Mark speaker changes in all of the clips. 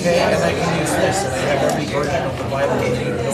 Speaker 1: Okay, and I can use this, and I have every version of the Bible that you know.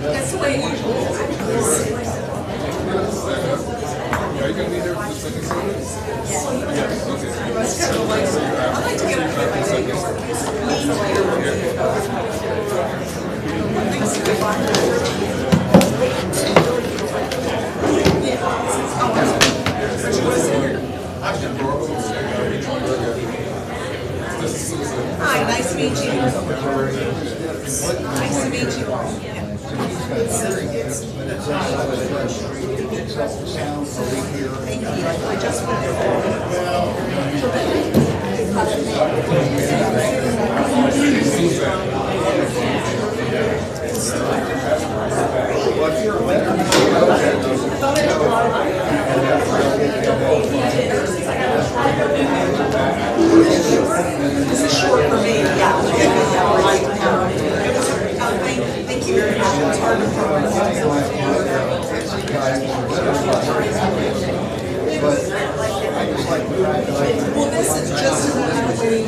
Speaker 2: That's the way you
Speaker 3: Are you going to be there for the second service? Yes. Okay.
Speaker 2: I'd like to get up here. Hi, nice to meet you. Nice to meet you all. Thank you. I just want This is short for me. Yeah. Thank you very much. It's hard to well, this is just another way.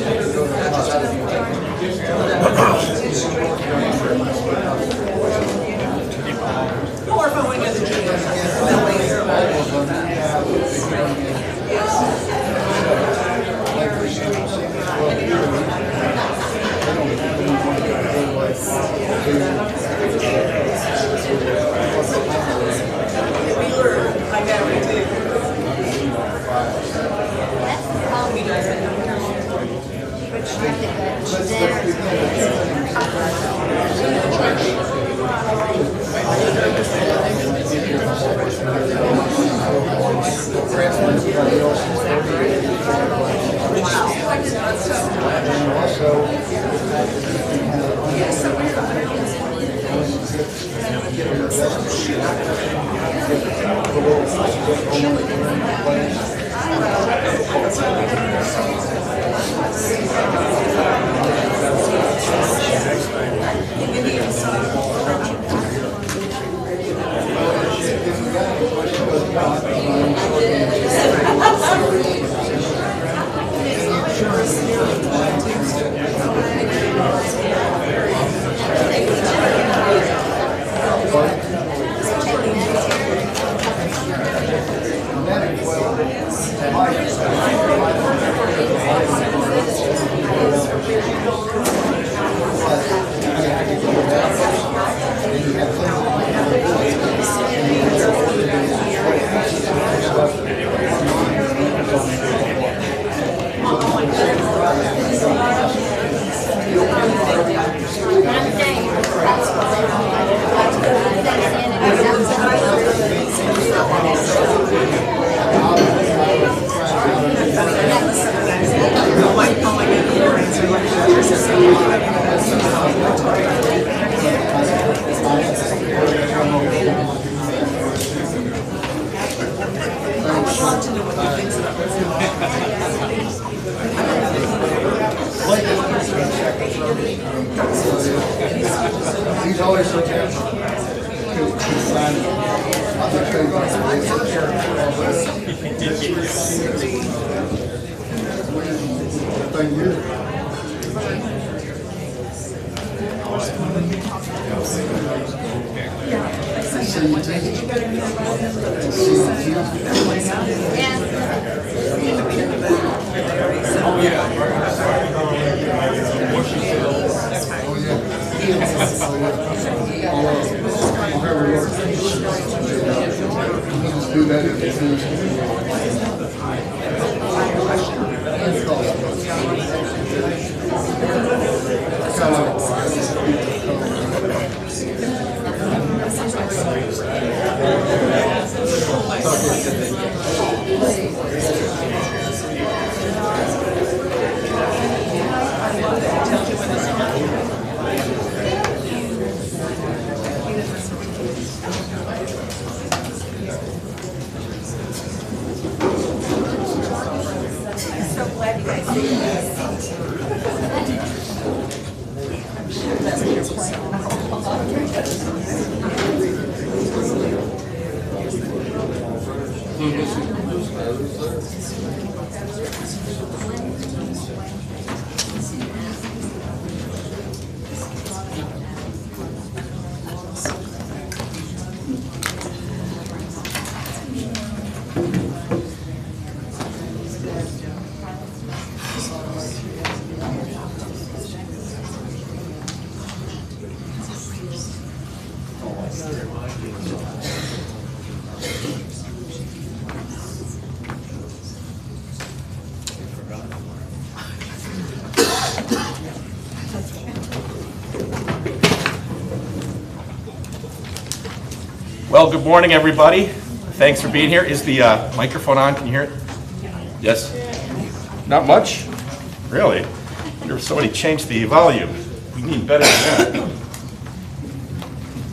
Speaker 2: Or if I want to go to the gym, that way. We learn. I know we do.
Speaker 4: He's always so careful. Thank you.
Speaker 2: Yeah.
Speaker 4: I'll have her work. Just do that if it's
Speaker 5: Well, good morning, everybody. Thanks for being here. Is the microphone on? Can you hear it? Yes? Not much? Really? I wonder if somebody changed the volume. We need better than that.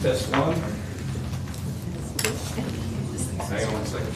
Speaker 5: Test one. Hang on one second.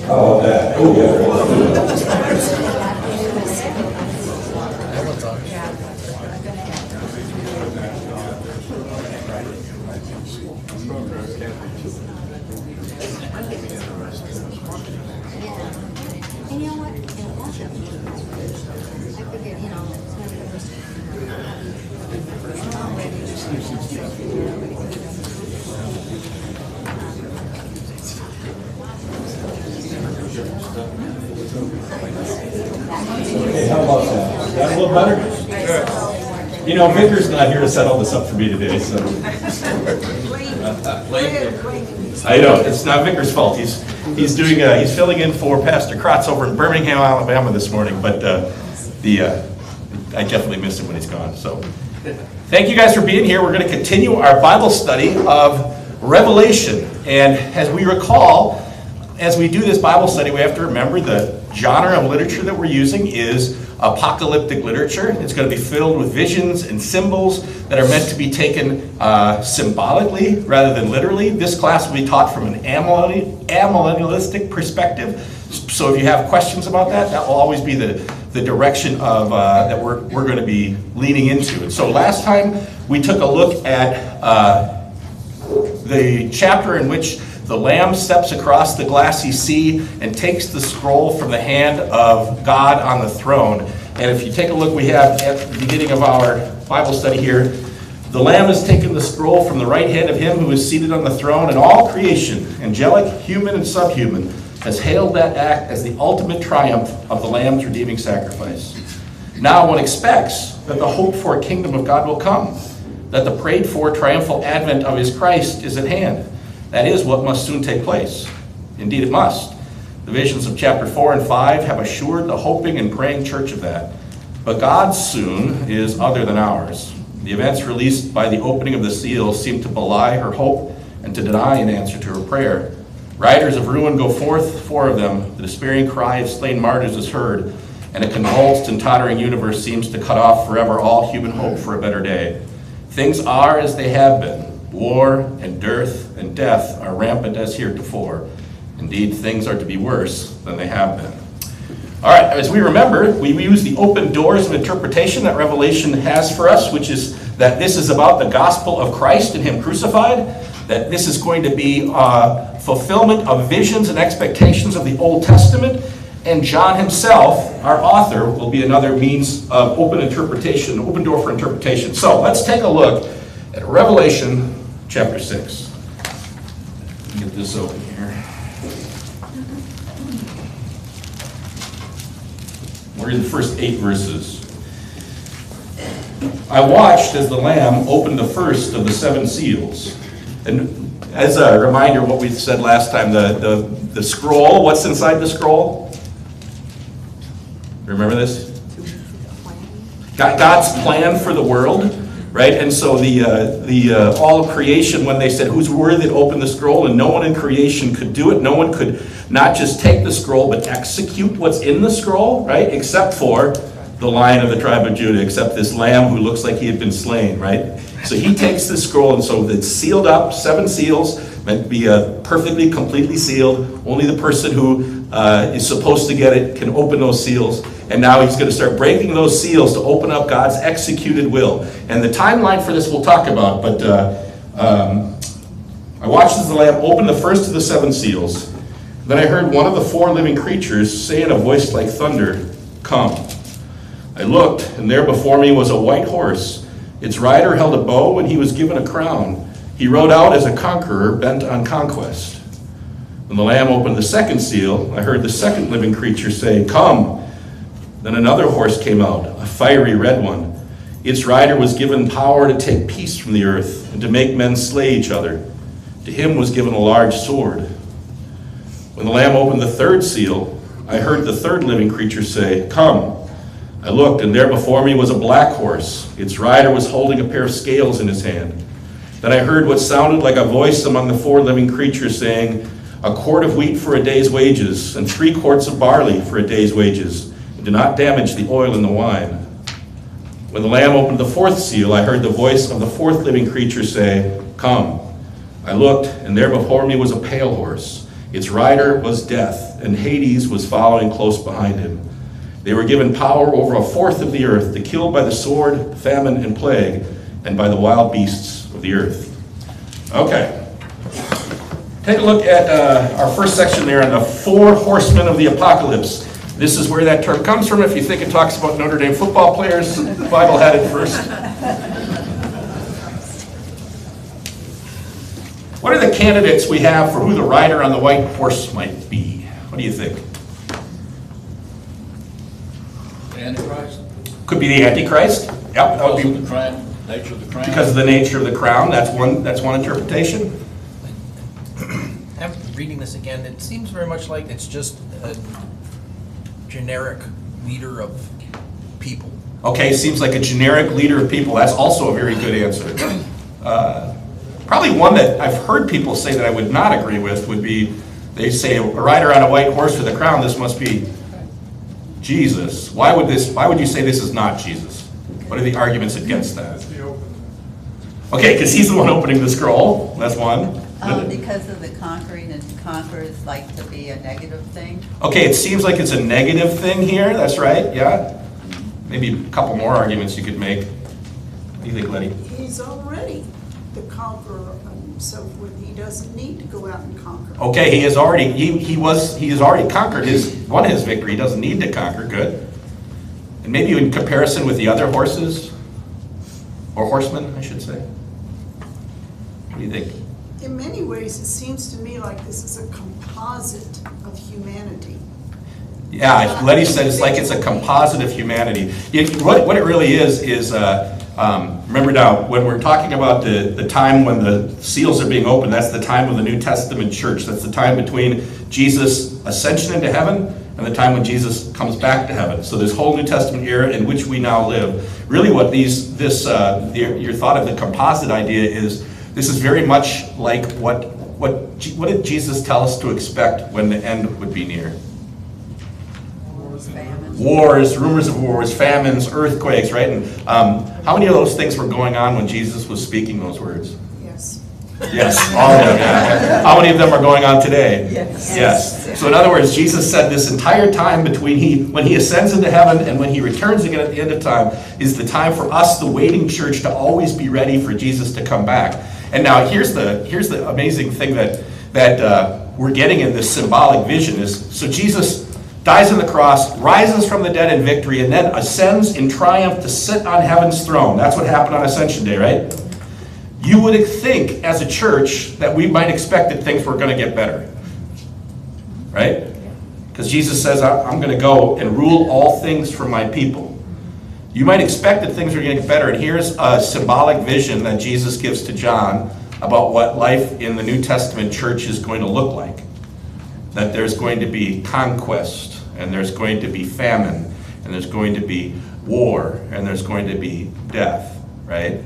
Speaker 5: Oh, that. Oh, yeah.
Speaker 6: And you know what? It wasn't. I figured, you know, it's not the first.
Speaker 7: Okay, how about that? Is that a little better? Yeah. You know, Victor's not here to set all this up for me today, so. I know, it's not Victor's fault. He's filling in for Pastor Kratz over in Birmingham, Alabama this morning, but I definitely miss him when he's gone. So thank you guys for being here. We're going to continue our Bible study of Revelation. And as we recall, as we do this Bible study, we have to remember the genre of literature that we're using is apocalyptic literature. It's going to be filled with visions and symbols that are meant to be taken symbolically rather than literally. This class will be taught from an amillennialistic perspective. So if you have questions about that, that will always be the direction of that we're going to be leaning into. And so last time we took a look at the chapter in which the Lamb steps across the glassy sea and takes the scroll from the hand of God on the throne. And if you take a look, we have at the beginning of our Bible study here, the Lamb has taken the scroll from the right hand of him who is seated on the throne, and all creation, angelic, human, and subhuman, has hailed that act as the ultimate triumph of the Lamb's redeeming sacrifice. Now one expects that the hoped-for kingdom of God will come. that the prayed-for triumphal advent of his Christ is at hand. That is what must soon take place. Indeed, it must. The visions of chapter 4 and 5 have assured the hoping and praying church of that. But God's soon is other than ours. The events released by the opening of the seals seem to belie her hope and to deny an answer to her prayer. Riders of ruin go forth, 4 of them. The despairing cry of slain martyrs is heard, and a convulsed and tottering universe seems to cut off forever all human hope for a better day. Things are as they have been. War and dearth and death are rampant as heretofore. Indeed, things are to be worse than they have been. All right, as we remember, we use the open doors of interpretation that Revelation has for us, which is that this is about the gospel of Christ and him crucified, that this is going to be fulfillment of visions and expectations of the Old Testament, and John himself, our author, will be another means of open interpretation, open door for interpretation. So let's take a look at Revelation chapter 6. Let me get this open here. We're in the first 8 verses. I watched as the Lamb opened the first of the 7 seals. And as a reminder of what we said last time, the scroll, what's inside the scroll? Remember this? God's plan for the world, right? And so the all of creation, when they said, who's worthy to open the scroll? And no one in creation could do it. No one could not just take the scroll, but execute what's in the scroll, right? Except for the Lion of the tribe of Judah, except this lamb who looks like he had been slain, right? So he takes the scroll, and so it's sealed up, 7 seals, meant to be perfectly, completely sealed. Only the person who is supposed to get it can open those seals. And now he's going to start breaking those seals to open up God's executed will. And the timeline for this we'll talk about, but I watched as the Lamb open the first of the 7 seals. Then I heard one of the 4 living creatures say in a voice like thunder, "Come." I looked, and there before me was a white horse. Its rider held a bow, and he was given a crown. He rode out as a conqueror bent on conquest. When the Lamb opened the 2nd seal, I heard the 2nd living creature say, "Come." Then another horse came out, a fiery red one. Its rider was given power to take peace from the earth and to make men slay each other. To him was given a large sword. When the Lamb opened the 3rd seal, I heard the 3rd living creature say, "Come." I looked, and there before me was a black horse. Its rider was holding a pair of scales in his hand. Then I heard what sounded like a voice among the 4 living creatures saying, "A quart of wheat for a day's wages, and 3 quarts of barley for a day's wages. And do not damage the oil and the wine." When the Lamb opened the 4th seal, I heard the voice of the 4th living creature say, "Come." I looked, and there before me was a pale horse. Its rider was Death, and Hades was following close behind him. They were given power over a 1/4 of the earth to kill by the sword, famine, and plague, and by the wild beasts of the earth. Okay. Take a look at our first section there on the 4 horsemen of the apocalypse. This is where that term comes from. If you think it talks about Notre Dame football players, the Bible had it first. What are the candidates we have for who the rider on the white horse might be? What do you think?
Speaker 8: Antichrist?
Speaker 7: Could be the Antichrist. Yep, that would
Speaker 8: Because
Speaker 7: be
Speaker 8: of the crown, nature of the crown.
Speaker 7: because of the nature of the crown. That's one interpretation.
Speaker 1: After reading this again, it seems very much like it's just a generic leader of people.
Speaker 7: Okay, seems like a generic leader of people. That's also a very good answer. Probably one that I've heard people say that I would not agree with would be, they say a rider on a white horse with a crown, this must be Jesus. Why would you say this is not Jesus? What are the arguments against that? Okay, because he's the one opening the scroll. That's one.
Speaker 9: Because of the conquering, and conquerors like to be a negative thing.
Speaker 7: Okay, it seems like it's a negative thing here. That's right, yeah. Maybe a couple more arguments you could make. What do you think, Letty?
Speaker 10: He's already the conqueror and so forth. He doesn't need to go out and conquer.
Speaker 7: Okay, he has already conquered won his victory. He doesn't need to conquer. Good. And maybe in comparison with the other horses, or horsemen, I should say. What do you think?
Speaker 10: In many ways, it seems to me like this is a composite of humanity.
Speaker 7: Yeah, Letty said it's like it's a composite of humanity. What it really is Remember now, when we're talking about the time when the seals are being opened, that's the time of the New Testament church. That's the time between Jesus' ascension into heaven and the time when Jesus comes back to heaven. So this whole New Testament era in which we now live. Really what your thought of the composite idea is, this is very much like what did Jesus tell us to expect when the end would be near? Wars, rumors of wars, famines, earthquakes, right? And how many of those things were going on when Jesus was speaking those words?
Speaker 10: Yes.
Speaker 7: Yes, all of them. Yeah. How many of them are going on today?
Speaker 9: Yes.
Speaker 7: Yes. So in other words, Jesus said this entire time between when he ascends into heaven and when he returns again at the end of time is the time for us, the waiting church, to always be ready for Jesus to come back. And now here's the amazing thing that we're getting in this symbolic vision is, so Jesus dies on the cross, rises from the dead in victory, and then ascends in triumph to sit on heaven's throne. That's what happened on Ascension Day, right? You would think, as a church, that we might expect that things were going to get better, right? Because Jesus says, I'm going to go and rule all things for my people. You might expect that things are going to get better, and here's a symbolic vision that Jesus gives to John about what life in the New Testament church is going to look like. That there's going to be conquest, and there's going to be famine, and there's going to be war, and there's going to be death, right?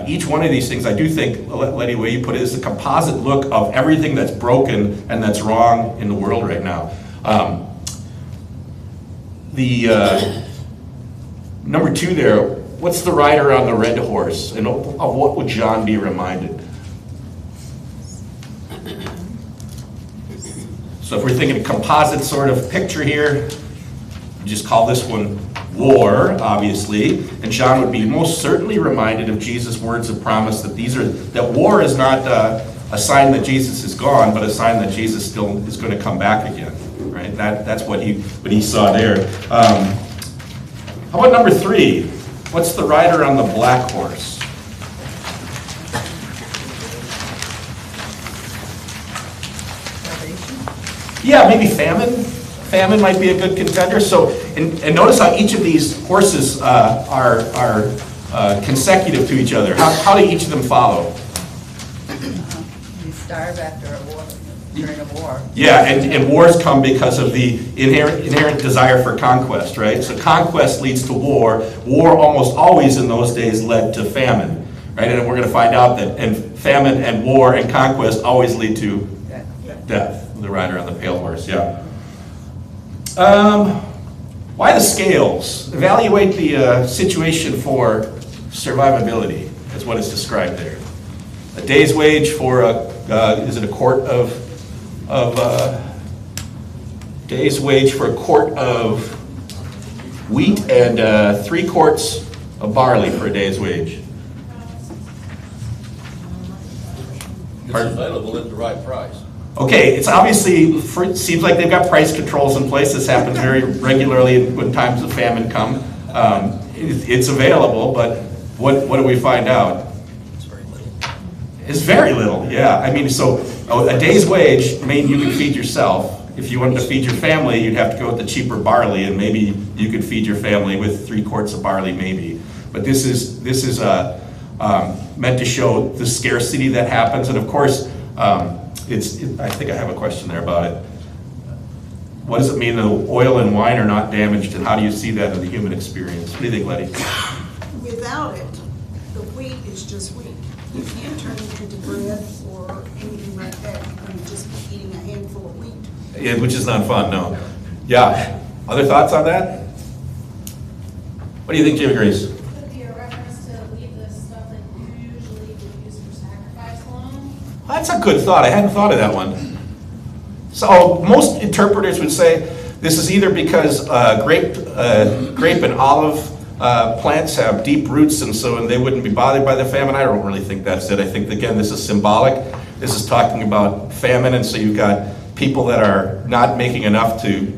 Speaker 7: Each one of these things, I do think, Letty, the way you put it, is a composite look of everything that's broken and that's wrong in the world right now. Number 2 there, what's the rider on the red horse? And of what would John be reminded? So if we're thinking a composite sort of picture here, we just call this one war, obviously, and John would be most certainly reminded of Jesus' words of promise that war is not a sign that Jesus is gone, but a sign that Jesus still is going to come back again, right? That's what he saw there. How about number 3? What's the rider on the black horse? Yeah, maybe famine. Famine might be a good contender. So, and notice how each of these horses are consecutive to each other. How do each of them follow?
Speaker 9: You starve after a war, during a war.
Speaker 7: Yeah, and wars come because of the inherent desire for conquest, right? So conquest leads to war. War almost always in those days led to famine, right? And we're going to find out that famine and war and conquest always lead to death. The rider on the pale horse, yeah. Why the scales? Evaluate the situation for survivability, is what is described there. A day's wage for is it a quart of day's wage for a quart of wheat and 3 quarts of barley for a day's wage.
Speaker 8: It's available at the right price.
Speaker 7: Okay, it's obviously, it seems like they've got price controls in place. This happens very regularly when times of famine come. It's available, but what do we find out?
Speaker 1: It's very little.
Speaker 7: It's very little, yeah. I mean, so a day's wage means you can feed yourself. If you wanted to feed your family, you'd have to go with the cheaper barley, and maybe you could feed your family with 3 quarts of barley, maybe. But this is meant to show the scarcity that happens, and of course, I think I have a question there about it. What does it mean that oil and wine are not damaged, and how do you see that in the human experience? What do you think, Letty?
Speaker 10: Without it, the wheat is just wheat. You can't turn it into bread or anything like that. You're going to just be eating a handful of wheat.
Speaker 7: Yeah, which is not fun, no. Yeah. Other thoughts on that? What do you think, Jimmy Grace?
Speaker 11: Could be a reference to leave the stuff that you usually would use for sacrifice alone.
Speaker 7: That's a good thought. I hadn't thought of that one. So most interpreters would say this is either because grape and olive plants have deep roots, and they wouldn't be bothered by the famine. I don't really think that's it. I think, again, this is symbolic. This is talking about famine, and so you've got people that are not making enough to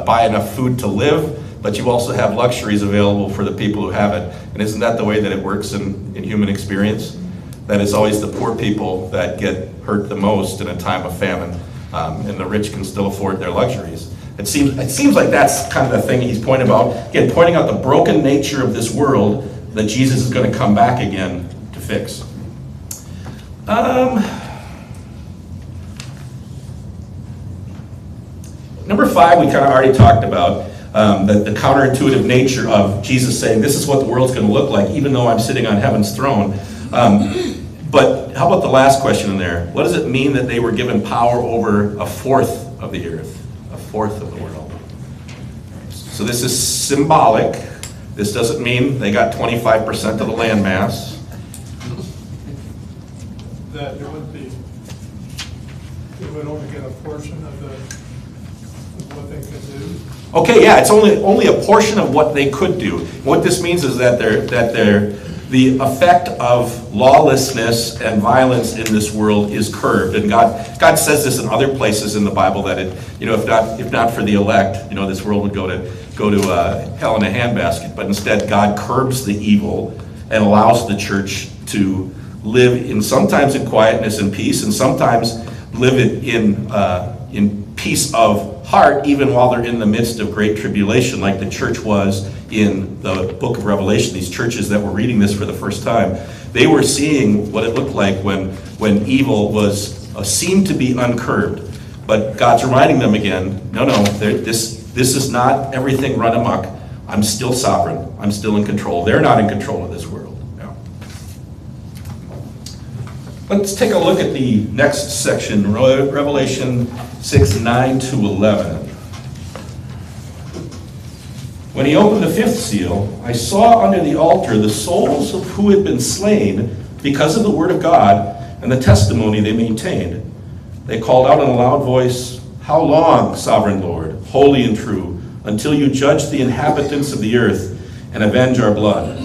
Speaker 7: buy enough food to live, but you also have luxuries available for the people who have it. And isn't that the way that it works in human experience? That it's always the poor people that get hurt the most in a time of famine, and the rich can still afford their luxuries. It seems like that's kind of the thing he's pointing about. Again, pointing out the broken nature of this world that Jesus is going to come back again to fix? Number 5, we kind of already talked about the counterintuitive nature of Jesus saying, this is what the world's going to look like, even though I'm sitting on heaven's throne. But how about the last question in there? What does it mean that they were given power over a fourth of the earth, a fourth of the world? So this is symbolic. This doesn't mean they got 25% of the land mass.
Speaker 3: That it would only get a portion of what they could do.
Speaker 7: Okay, yeah, it's only a portion of what they could do. What this means is that the effect of lawlessness and violence in this world is curbed, and God says this in other places in the Bible that if not for the elect, this world would go to hell in a handbasket. But instead, God curbs the evil and allows the church to live sometimes in quietness and peace, and sometimes live in peace of heart, even while they're in the midst of great tribulation, like the church was in the book of Revelation. These churches that were reading this for the first time, they were seeing what it looked like when evil was seemed to be uncurbed. But God's reminding them again, no, this is not everything run amok. I'm still sovereign. I'm still in control. They're not in control of this world. No. Let's take a look at the next section, Revelation 6:9-11. When he opened the 5th seal, I saw under the altar the souls of who had been slain because of the word of God and the testimony they maintained. They called out in a loud voice, "How long, sovereign Lord, holy and true, until you judge the inhabitants of the earth and avenge our blood?"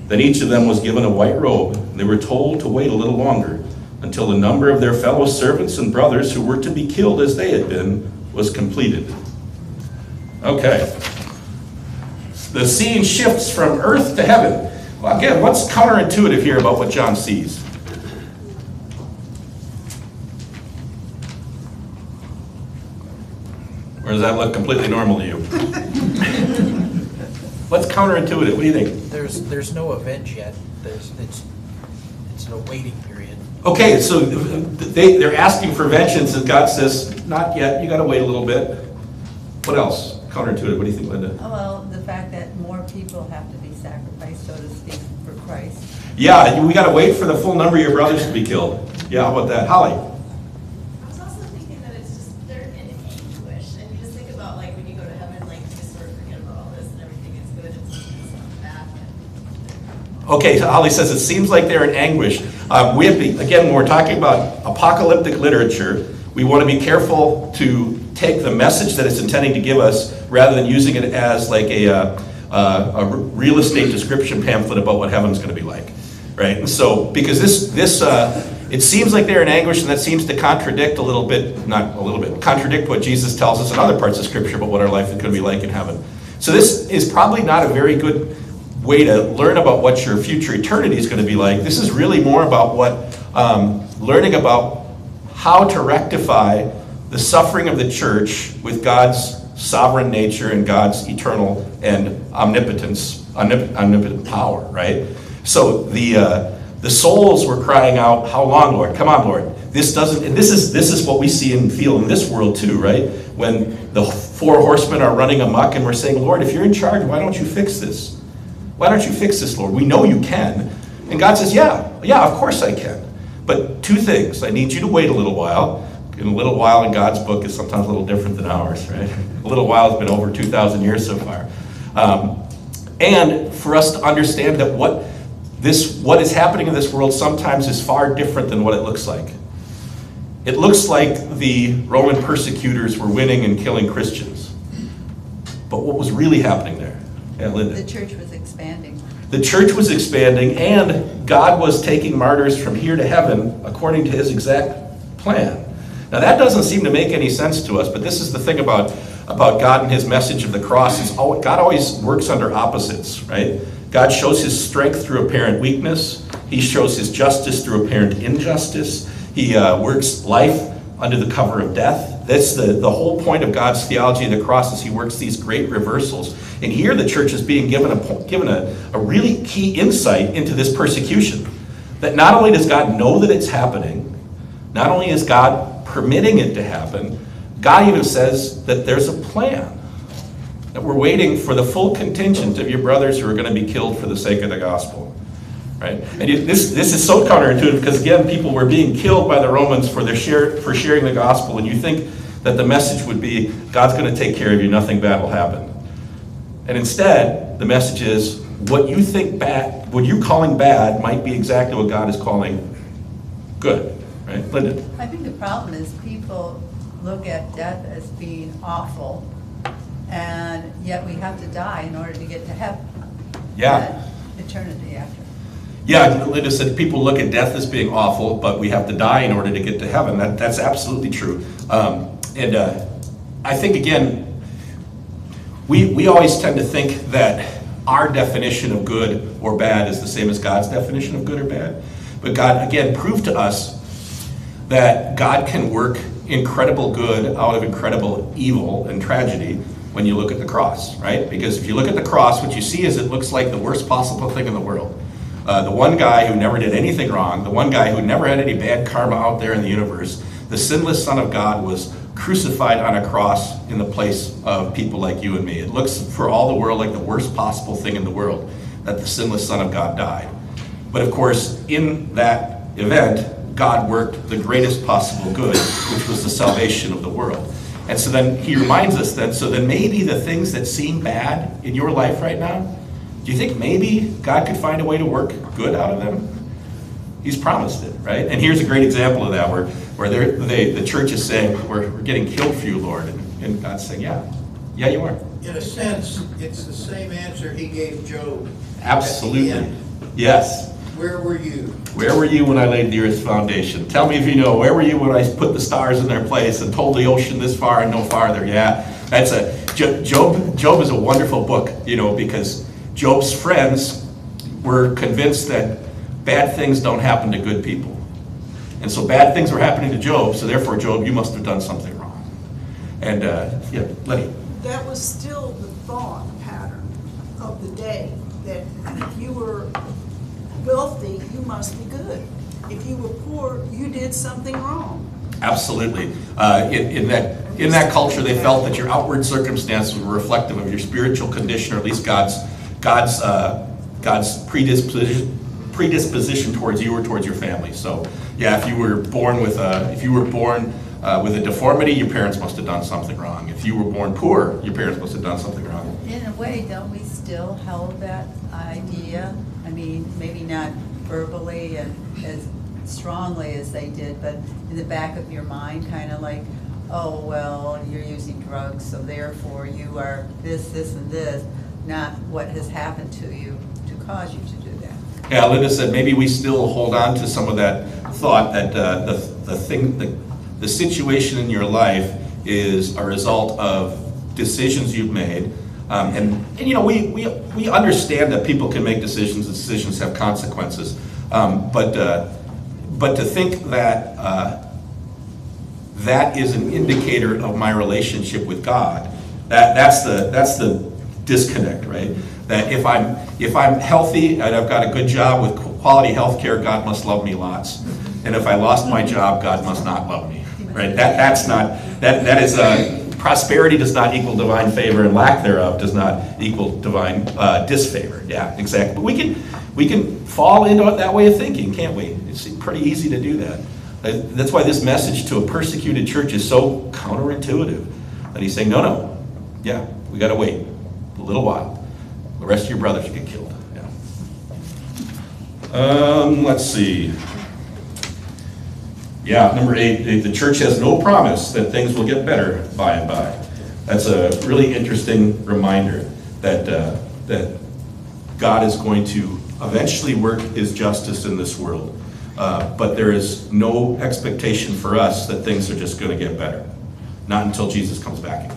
Speaker 7: Then each of them was given a white robe, and they were told to wait a little longer until the number of their fellow servants and brothers who were to be killed as they had been was completed. Okay. The scene shifts from earth to heaven. Well, again, what's counterintuitive here about what John sees? Or does that look completely normal to you? What's counterintuitive? What do you think?
Speaker 1: There's no avenge yet. It's no waiting period.
Speaker 7: Okay, so they're asking for vengeance, and God says, not yet, you got to wait a little bit. What else? Counterintuitive, what do you think, Linda?
Speaker 9: Well, the fact that more people have to be sacrificed, so to speak, for Christ.
Speaker 7: Yeah, we got to wait for the full number of your brothers to be killed. Yeah, how about that? Holly?
Speaker 11: I was also thinking that it's just, they're in anguish, and you just think about like when you go to heaven, like you just sort of forget about all this and everything is good, it's bad.
Speaker 7: Okay, so Holly says it seems like they're in anguish. We have to, again, when we're talking about apocalyptic literature, we want to be careful to take the message that it's intending to give us rather than using it as like a real estate description pamphlet about what heaven's going to be like, right? And so, because it seems like they're in anguish, and that seems to contradict contradict what Jesus tells us in other parts of Scripture about what our life is going to be like in heaven. So this is probably not a very good way to learn about what your future eternity is going to be like. This is really more about learning about how to rectify the suffering of the church with God's sovereign nature and God's eternal and omnipotent power, right? So the souls were crying out, "How long, Lord? Come on, Lord." This is what we see and feel in this world too, right? When the 4 horsemen are running amok and we're saying, "Lord, if you're in charge, why don't you fix this? Why don't you fix this, Lord? We know you can." And God says, yeah, of course I can. But 2 things. I need you to wait a little while. And a little while in God's book is sometimes a little different than ours, right? A little while has been over 2,000 years so far. And for us to understand that what is happening in this world sometimes is far different than what it looks like. It looks like the Roman persecutors were winning and killing Christians. But what was really happening there? Yeah, Linda.
Speaker 9: The church was expanding.
Speaker 7: The church was expanding, and God was taking martyrs from here to heaven according to his exact plan. Now that doesn't seem to make any sense to us, but this is the thing about God and his message of the cross. God always works under opposites, right? God shows his strength through apparent weakness. He shows his justice through apparent injustice. He works life under the cover of death. That's the whole point of God's theology of the cross, is he works these great reversals. And here the church is being given a really key insight into this persecution. That not only does God know that it's happening, not only is God permitting it to happen, God even says that there's a plan. That we're waiting for the full contingent of your brothers who are going to be killed for the sake of the gospel. Right? And this is so counterintuitive, because again, people were being killed by the Romans for sharing the gospel, and you think that the message would be, God's going to take care of you, nothing bad will happen. And instead, the message is, what you think bad, what you're calling bad might be exactly what God is calling good. Right? Linda?
Speaker 9: I think the problem is people look at death as being awful, and yet we have to die in order to get to heaven.
Speaker 7: Yeah.
Speaker 9: And eternity after.
Speaker 7: Yeah, Linda said people look at death as being awful, but we have to die in order to get to heaven. That's absolutely true. I think, again, we always tend to think that our definition of good or bad is the same as God's definition of good or bad. But God, again, proved to us that God can work incredible good out of incredible evil and tragedy when you look at the cross, right? Because if you look at the cross, what you see is it looks like the worst possible thing in the world. The one guy who never did anything wrong, the one guy who never had any bad karma out there in the universe, the sinless Son of God was crucified on a cross in the place of people like you and me. It looks for all the world like the worst possible thing in the world, that the sinless Son of God died. But of course, in that event, God worked the greatest possible good, which was the salvation of the world. And so then he reminds us then, so then maybe the things that seem bad in your life right now, do you think maybe God could find a way to work good out of them? He's promised it, right? And here's a great example of that, where the church is saying, we're getting killed for you, Lord. And God's saying, yeah, you are.
Speaker 12: In a sense, it's the same answer he gave Job.
Speaker 7: Absolutely. Yes.
Speaker 12: Where were you?
Speaker 7: Where were you when I laid the earth's foundation? Tell me if you know. Where were you when I put the stars in their place and told the ocean this far and no farther? Yeah, that's Job is a wonderful book, because Job's friends were convinced that bad things don't happen to good people. And so bad things were happening to Job, so therefore, Job, you must have done something wrong. And, Lenny.
Speaker 10: That was still the thought pattern of the day, that if you were wealthy, you must be good. If you were poor, you did something wrong. Absolutely.
Speaker 7: In that culture, they felt that your outward circumstances were reflective of your spiritual condition, or at least God's predisposition towards you or towards your family. So, yeah, if you were born with a deformity, your parents must have done something wrong. If you were born poor, your parents must have done something wrong.
Speaker 9: In a way, don't we still hold that idea? I mean, maybe not verbally and as strongly as they did, but in the back of your mind, kind of like, oh, well, you're using drugs, so therefore you are this, and this, not what has happened to you to cause you to do that.
Speaker 7: Yeah, Linda said maybe we still hold on to some of that thought that the situation in your life is a result of decisions you've made. We understand that people can make decisions, and decisions have consequences. But to think that that is an indicator of my relationship with God, that's the disconnect, right? That if I'm healthy and I've got a good job with quality health care, God must love me lots. And if I lost my job, God must not love me, right? That is prosperity does not equal divine favor, and lack thereof does not equal divine disfavor. Yeah, exactly. But we can fall into that way of thinking, can't we? It's pretty easy to do that. That's why this message to a persecuted church is so counterintuitive. That he's saying, no, yeah, we got to wait a little while. The rest of your brothers get killed. Yeah. Let's see. Yeah, number 8, the church has no promise that things will get better by and by. That's a really interesting reminder that God is going to eventually work his justice in this world. But there is no expectation for us that things are just going to get better. Not until Jesus comes back again.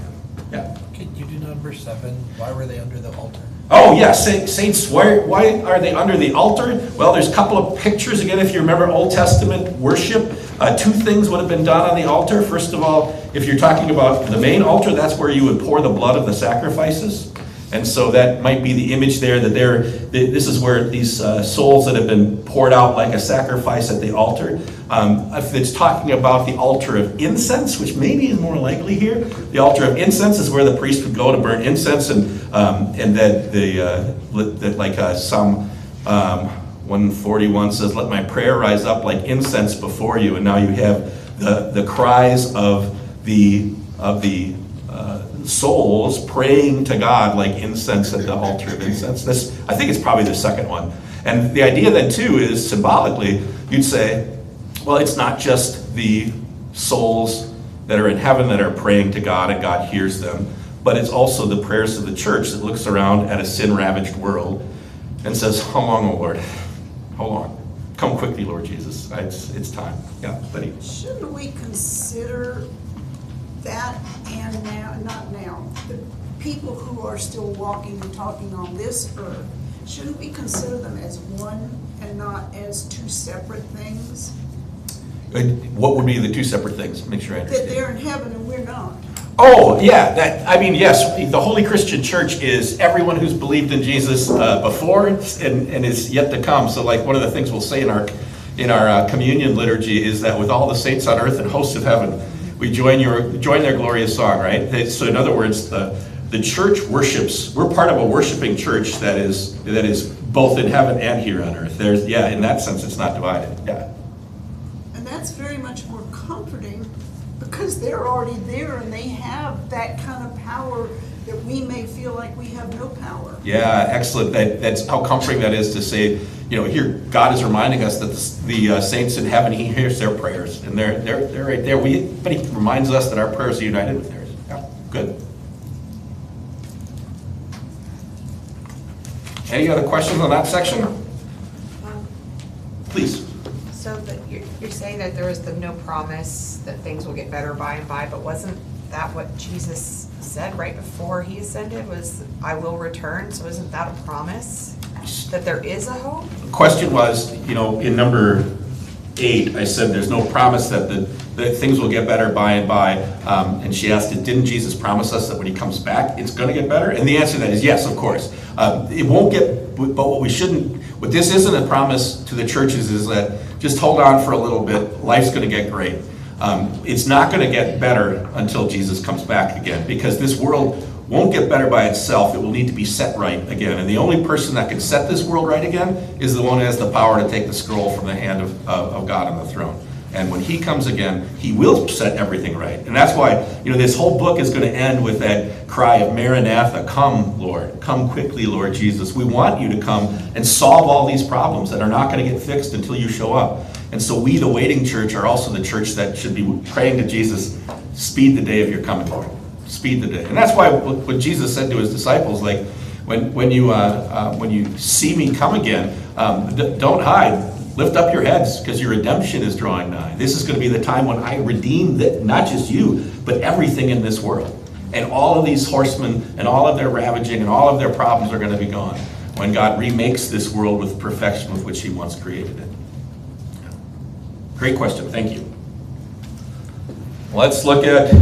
Speaker 7: Yeah.
Speaker 1: Can you do number 7? Why were they under the altar?
Speaker 5: Oh, yeah, saints, why are they under the altar? Well, there's a couple of pictures. Again, if you remember Old Testament worship, two things would have been done on the altar. First of all, if you're talking about the main altar, that's where you would pour the blood of the sacrifices. And so that might be the image there, that this is where these souls that have been poured out like a sacrifice at the altar. If it's talking about the altar of incense, which maybe is more likely here, the altar of incense is where the priest would go to burn incense, and that like Psalm 141 says, "Let my prayer rise up like incense before you." And now you have the cries of the souls praying to God like incense at the altar of incense. This, I think it's probably the second one. And the idea then too is symbolically, you'd say, well, it's not just the souls that are in heaven that are praying to God and God hears them, but it's also the prayers of the church that looks around at a sin-ravaged world and says, "How long, O Lord? How long? Come quickly, Lord Jesus. It's time." Yeah, buddy.
Speaker 10: Shouldn't we consider that, and now, not now, the people who are still walking and talking on this earth, shouldn't we consider them as one and not as two separate things?
Speaker 5: What would be the two separate things? Make sure I understand.
Speaker 10: That they're in heaven and we're not.
Speaker 5: Oh, yeah. Yes, the Holy Christian Church is everyone who's believed in Jesus before and is yet to come. So like one of the things we'll say in our communion liturgy is that with all the saints on earth and hosts of heaven, we join their glorious song, right? So in other words, the church worships. We're part of a worshiping church that is both in heaven and here on earth. In that sense, it's not divided. Yeah.
Speaker 10: And that's very much more comforting because they're already there and they have that kind of power that we may feel like we have no power.
Speaker 5: Yeah, excellent. That's how comforting that is to say, here God is reminding us that the saints in heaven, He hears their prayers, and they're right there. But He reminds us that our prayers are united with theirs. Yeah, good. Any other questions on that section? Please.
Speaker 2: So you're saying that there is no promise that things will get better by and by, but wasn't that what Jesus said right before He ascended, was, "I will return"? So isn't that a promise that there is a hope?
Speaker 5: The question was, in number 8, I said there's no promise that things will get better by and by. And she asked, didn't Jesus promise us that when He comes back, it's going to get better? And the answer to that is yes, of course. It won't get, but what this isn't a promise to the churches is that just hold on for a little bit, life's going to get great. It's not going to get better until Jesus comes back again, because this world won't get better by itself. It will need to be set right again. And the only person that can set this world right again is the one who has the power to take the scroll from the hand of God on the throne. And when He comes again, He will set everything right. And that's why, this whole book is going to end with that cry of Maranatha, "Come, Lord, come quickly, Lord Jesus." We want you to come and solve all these problems that are not going to get fixed until you show up. And so we, the waiting church, are also the church that should be praying to Jesus, "Speed the day of your coming, Lord. Speed the day." And that's why what Jesus said to His disciples, like, when you see me come again, don't hide. Lift up your heads, because your redemption is drawing nigh. This is going to be the time when I redeem not just you, but everything in this world. And all of these horsemen and all of their ravaging and all of their problems are going to be gone when God remakes this world with perfection with which He once created it. Great question. Thank you. Let's look at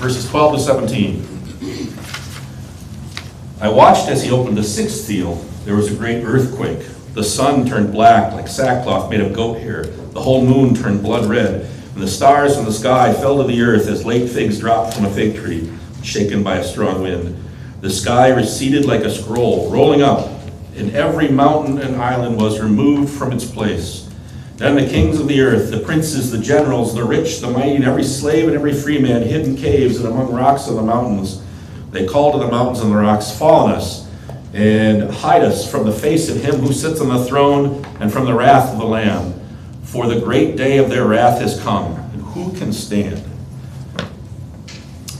Speaker 5: verses 12 to 17. "I watched as He opened the 6th seal. There was a great earthquake. The sun turned black like sackcloth made of goat hair. The whole moon turned blood red. And the stars in the sky fell to the earth as late figs dropped from a fig tree, shaken by a strong wind. The sky receded like a scroll, rolling up, and every mountain and island was removed from its place. Then the kings of the earth, the princes, the generals, the rich, the mighty, and every slave and every free man hid in caves and among rocks on the mountains. They called to the mountains and the rocks, 'Fall on us, and hide us from the face of Him who sits on the throne and from the wrath of the Lamb. For the great day of their wrath has come, and who can stand?'"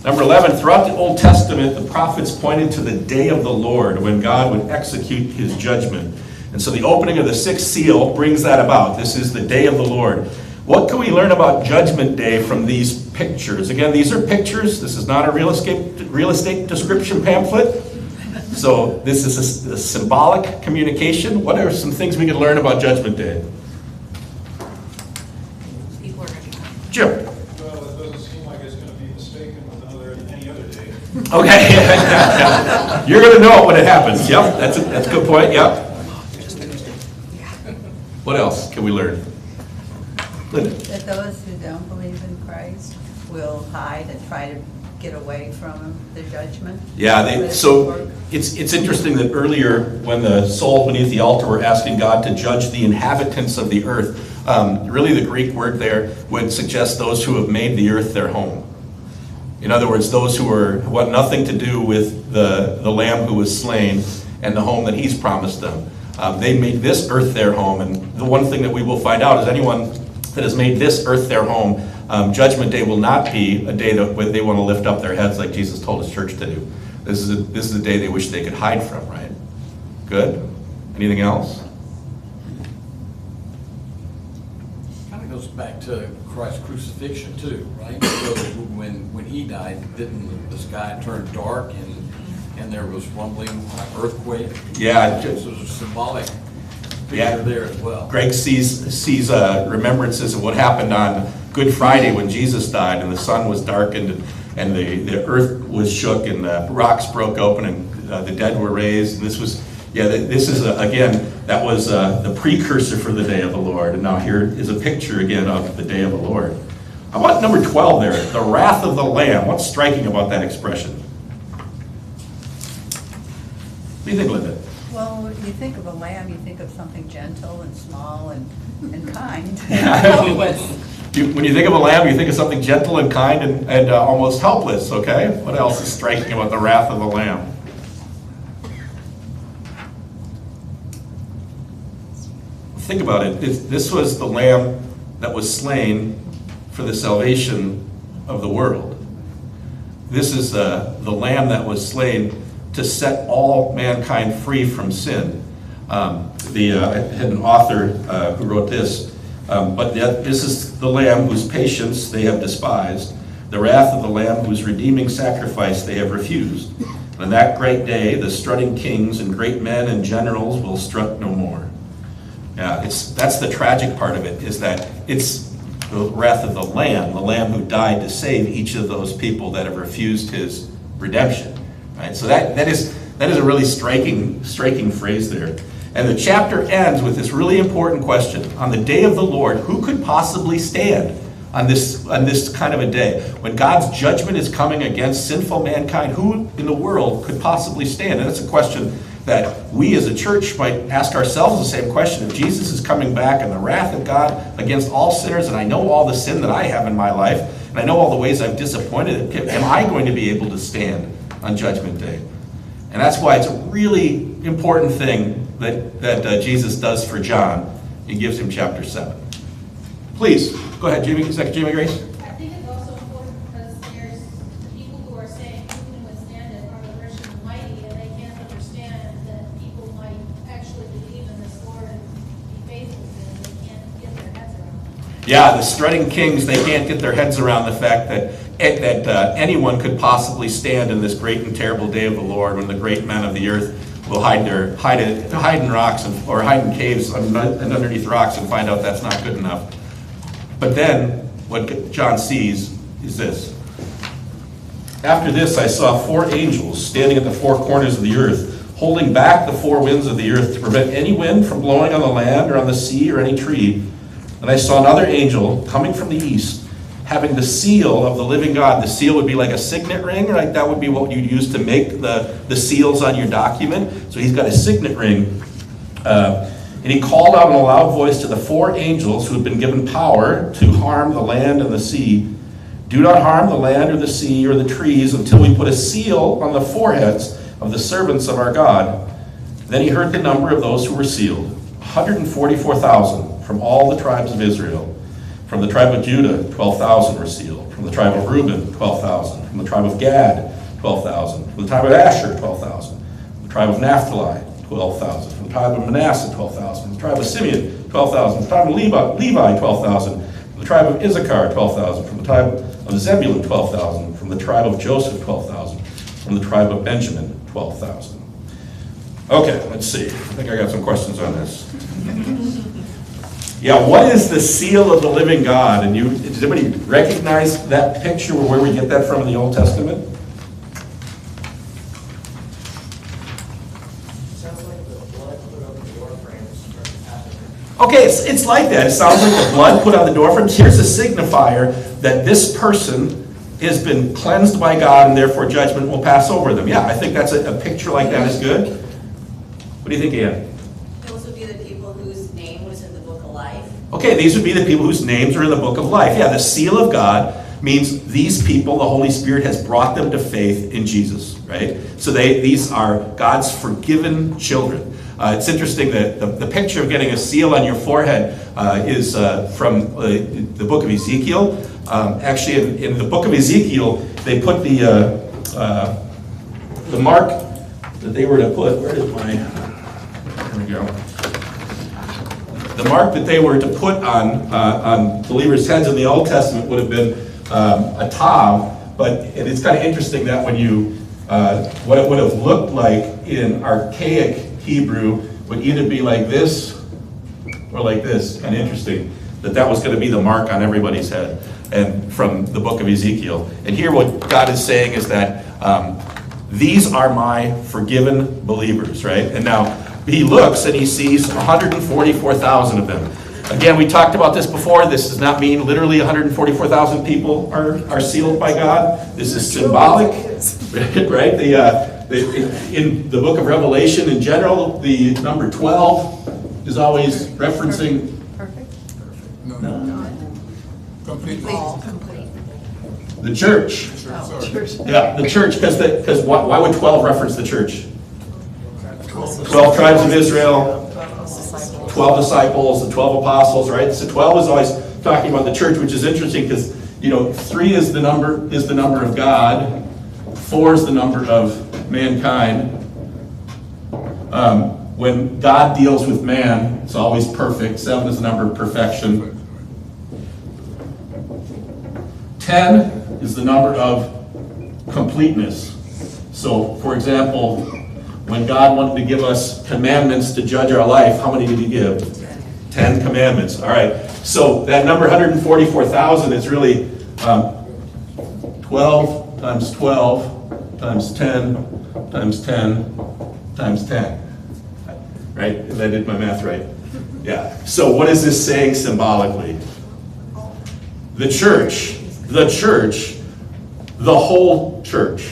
Speaker 5: Number 11, throughout the Old Testament, the prophets pointed to the day of the Lord when God would execute His judgment. And so the opening of the 6th seal brings that about. This is the day of the Lord. What can we learn about Judgment Day from these pictures? Again, these are pictures. This is not a real estate description pamphlet. So this is a symbolic communication. What are some things we can learn about Judgment Day?
Speaker 2: People are gonna be.
Speaker 5: Jim?
Speaker 12: Well, it doesn't seem like it's gonna be mistaken with any other day.
Speaker 5: Okay. You're gonna know it when it happens. Yep, that's a good point, yep. What else can we learn? Linda?
Speaker 9: That those who don't believe in Christ will hide and try to get away from the judgment.
Speaker 5: Yeah, so it's interesting that earlier when the souls beneath the altar were asking God to judge the inhabitants of the earth, really the Greek word there would suggest those who have made the earth their home. In other words, those who want nothing to do with the Lamb who was slain and the home that he's promised them. They made this earth their home, and the one thing that we will find out is anyone that has made this earth their home, Judgment Day will not be a day that they want to lift up their heads like Jesus told his church to do. This is a day they wish they could hide from, right? Good? Anything else?
Speaker 8: Kind of goes back to Christ's crucifixion too, right? So when he died, didn't the sky turn dark and there was rumbling, earthquake?
Speaker 5: Yeah.
Speaker 8: So there's a symbolic
Speaker 5: Yeah.
Speaker 8: picture there as well.
Speaker 5: Greg sees remembrances of what happened on Good Friday when Jesus died and the sun was darkened and the earth was shook and the rocks broke open and the dead were raised. And this is again, that was the precursor for the day of the Lord. And now here is a picture again of the day of the Lord. How about number 12 there, the wrath of the Lamb? What's striking about that expression? What do you think, Linda?
Speaker 9: Well, when you think of a lamb, you think of something gentle and small and kind.
Speaker 5: When you think of a lamb, you think of something gentle and kind and almost helpless, okay? What else is striking about the wrath of the Lamb? Think about it. This was the Lamb that was slain for the salvation of the world. This is the Lamb that was slain to set all mankind free from sin. I had an author who wrote this, but yet this is the Lamb whose patience they have despised, the wrath of the Lamb whose redeeming sacrifice they have refused. And on that great day, the strutting kings and great men and generals will strut no more. Yeah, that's the tragic part of it, is that it's the wrath of the Lamb who died to save each of those people that have refused his redemption. Right? So that is a really striking phrase there. And the chapter ends with this really important question. On the day of the Lord, who could possibly stand on this kind of a day? When God's judgment is coming against sinful mankind, who in the world could possibly stand? And that's a question that we as a church might ask ourselves the same question. If Jesus is coming back and the wrath of God against all sinners, and I know all the sin that I have in my life, and I know all the ways I've disappointed, am I going to be able to stand on Judgment Day? And that's why it's a really important thing that Jesus does for John. He gives him chapter 7. Please, go ahead, Jamie. Second, Jamie Grace.
Speaker 11: I think it's also important because there's people who are saying who can withstand it are the rich and the mighty, and they can't understand that people might actually believe in this Lord and be faithful to him. They can't get their heads around it.
Speaker 5: Yeah, the strutting kings, they can't get their heads around the fact that anyone could possibly stand in this great and terrible day of the Lord when the great men of the earth will hide in rocks or hide in caves and underneath rocks and find out that's not good enough. But then what John sees is this. After this I saw 4 angels standing at the 4 corners of the earth, holding back the 4 winds of the earth to prevent any wind from blowing on the land or on the sea or any tree. And I saw another angel coming from the east, having the seal of the living God. The seal would be like a signet ring, right? That would be what you'd use to make the seals on your document. So he's got a signet ring. And he called out in a loud voice to the 4 angels who had been given power to harm the land and the sea. Do not harm the land or the sea or the trees until we put a seal on the foreheads of the servants of our God. Then he heard the number of those who were sealed, 144,000 from all the tribes of Israel. From the tribe of Judah, 12,000 were sealed. From the tribe of Reuben, 12,000. From the tribe of Gad, 12,000. From the tribe of Asher, 12,000. From the tribe of Naphtali, 12,000. From the tribe of Manasseh, 12,000. From the tribe of Simeon, 12,000. From the tribe of Levi, 12,000. From the tribe of Issachar, 12,000. From the tribe of Zebulun, 12,000. From the tribe of Joseph, 12,000. From the tribe of Benjamin, 12,000. Okay, let's see. I think I got some questions on this. Yeah, what is the seal of the living God? And does anybody recognize that picture or where we get that from in the Old Testament? Okay, it's like that. It sounds like the blood put on the doorframes. Here's a signifier that this person has been cleansed by God and therefore judgment will pass over them. Yeah, I think that's a picture like that is good. What do you think, Ann?
Speaker 13: Those would be the people whose name was in the book of life.
Speaker 5: Okay, these would be the people whose names are in the book of life. Yeah, the seal of God means these people, the Holy Spirit has brought them to faith in Jesus, right? So these are God's forgiven children. It's interesting that the picture of getting a seal on your forehead is from the book of Ezekiel. Actually, in the book of Ezekiel, they put the mark that they were to put. Where is my? There we go. The mark that they were to put on believers' heads in the Old Testament would have been a tav, but it's kind of interesting that when you what it would have looked like in archaic Hebrew would either be like this or like this. Kind of interesting that was going to be the mark on everybody's head, and from the book of Ezekiel. And here what God is saying is that these are my forgiven believers, right? And now he looks and he sees 144,000 of them. Again, we talked about this before. This does not mean literally 144,000 people are sealed by God. This is symbolic, right? In the book of Revelation in general, the number 12 is always referencing.
Speaker 6: Perfect.
Speaker 3: No. Complete.
Speaker 5: The church.
Speaker 3: Sorry.
Speaker 5: Yeah, the church, because why would 12 reference the church? 12 tribes of Israel, 12 disciples, the 12 apostles, right? So 12 is always talking about the church, which is interesting because 3 is the number of God, 4 is the number of mankind. When God deals with man, it's always perfect. 7 is the number of perfection. 10 is the number of completeness. So, for example, when God wanted to give us commandments to judge our life, how many did he give? 10 commandments. All right. So that number 144,000 is really 12 times 12 times 10 times 10 times 10. Right? If I did my math right. Yeah. So what is this saying symbolically? The church, the whole church,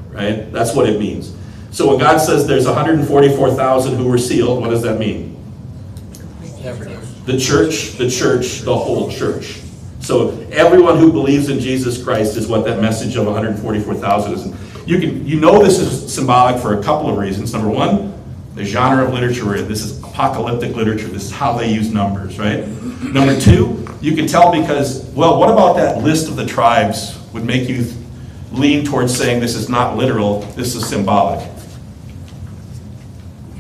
Speaker 5: right? That's what it means. So when God says there's 144,000 who were sealed, what does that mean? The church, the whole church. So everyone who believes in Jesus Christ is what that message of 144,000 is. You know this is symbolic for a couple of reasons. Number one, the genre of literature we're in. This is apocalyptic literature. This is how they use numbers, right? Number two, you can tell because, well, what about that list of the tribes would make you lean towards saying this is not literal, this is symbolic?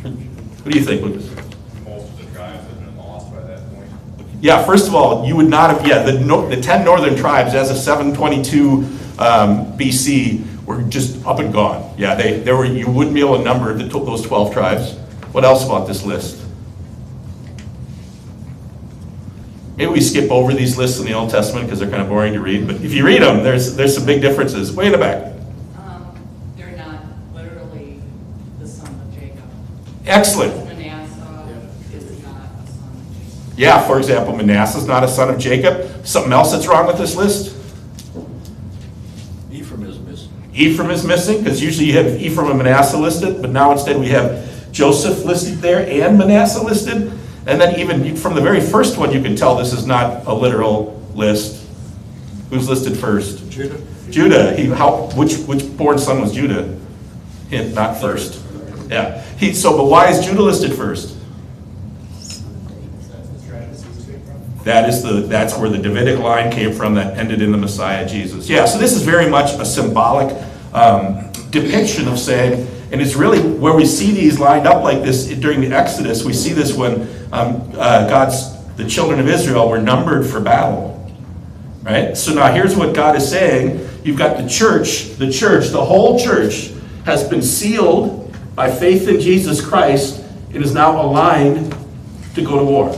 Speaker 5: What do you think, Lucas?
Speaker 14: Most of the tribes have been lost by that point.
Speaker 5: Yeah, first of all, you would not have, the 10 northern tribes as of 722 BC were just up and gone. Yeah, you wouldn't be able to number those 12 tribes. What else about this list? Maybe we skip over these lists in the Old Testament because they're kind of boring to read, but if you read them, there's some big differences. Way in the back.
Speaker 13: They're not literally the son of Jacob.
Speaker 5: Excellent.
Speaker 13: Manasseh is not a son of Jacob.
Speaker 5: Yeah, for example, Manasseh's not a son of Jacob. Something else that's wrong with this list?
Speaker 8: Ephraim is missing.
Speaker 5: Ephraim is missing, because usually you have Ephraim and Manasseh listed, but now instead we have Joseph listed there and Manasseh listed. And then even from the very first one, you can tell this is not a literal list. Who's listed first?
Speaker 8: Judah.
Speaker 5: Judah. Which born son was Judah? Hint, not first. Yeah. But why is Judah listed first? That's where the Davidic line came from that ended in the Messiah Jesus. Yeah, so this is very much a symbolic depiction of saying, and it's really where we see these lined up like this during the Exodus. We see this when the children of Israel were numbered for battle, right? So now here's what God is saying. You've got the church, the whole church has been sealed by faith in Jesus Christ, it is now aligned to go to war.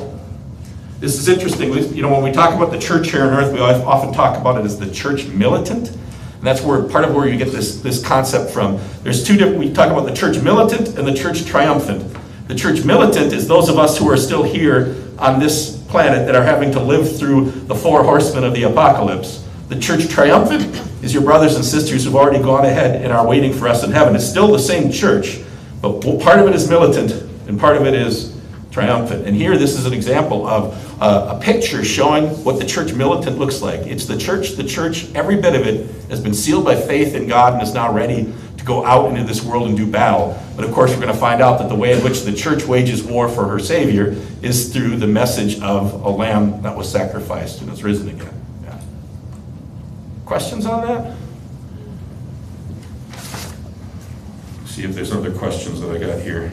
Speaker 5: This is interesting. When we talk about the church here on earth, we often talk about it as the church militant. And that's part of where you get this concept from. There's two different, we talk about the church militant and the church triumphant. The church militant is those of us who are still here on this planet that are having to live through the four horsemen of the apocalypse. The church triumphant is your brothers and sisters who've already gone ahead and are waiting for us in heaven. It's still the same church, but part of it is militant and part of it is triumphant. And here, this is an example of a picture showing what the church militant looks like. It's the church, every bit of it has been sealed by faith in God and is now ready to go out into this world and do battle. But of course, we're going to find out that the way in which the church wages war for her Savior is through the message of a lamb that was sacrificed and is risen again. Yeah. Questions on that? See if there's other questions that I got here.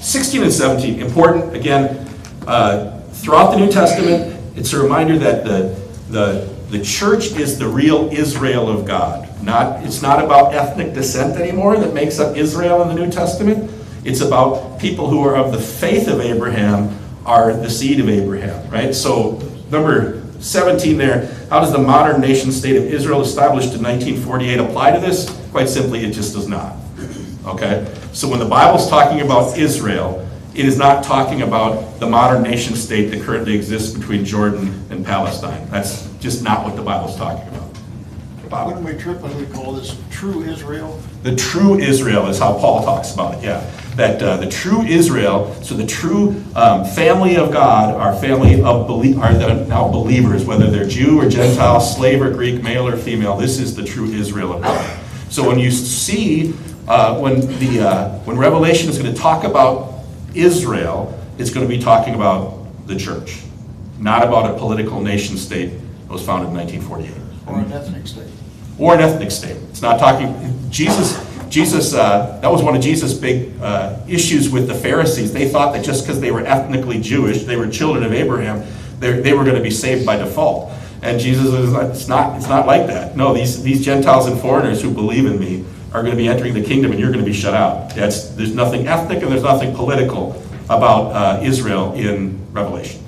Speaker 5: 16 and 17, important, again, throughout the New Testament, it's a reminder that the church is the real Israel of God. It's not about ethnic descent anymore that makes up Israel in the New Testament. It's about people who are of the faith of Abraham are the seed of Abraham, right? So number 17 there, how does the modern nation state of Israel established in 1948 apply to this? Quite simply, it just does not. Okay? So when the Bible's talking about Israel, it is not talking about the modern nation state that currently exists between Jordan and Palestine. That's just not what the Bible's talking about. Bob?
Speaker 12: Wouldn't we trip when we call this true Israel?
Speaker 5: The true Israel is how Paul talks about it, yeah. That the true Israel, so the true family of God, are now believers, whether they're Jew or Gentile, slave or Greek, male or female. This is the true Israel of God. So when you see when Revelation is going to talk about Israel, it's going to be talking about the church, not about a political nation state that was founded in 1948.
Speaker 12: Or an ethnic state.
Speaker 5: Or an ethnic state. It's not talking, Jesus, that was one of Jesus' big issues with the Pharisees. They thought that just because they were ethnically Jewish, they were children of Abraham, they were going to be saved by default. And Jesus is it's not like that. No, these Gentiles and foreigners who believe in me are going to be entering the kingdom, and you're going to be shut out. There's nothing ethnic and there's nothing political about Israel in Revelation.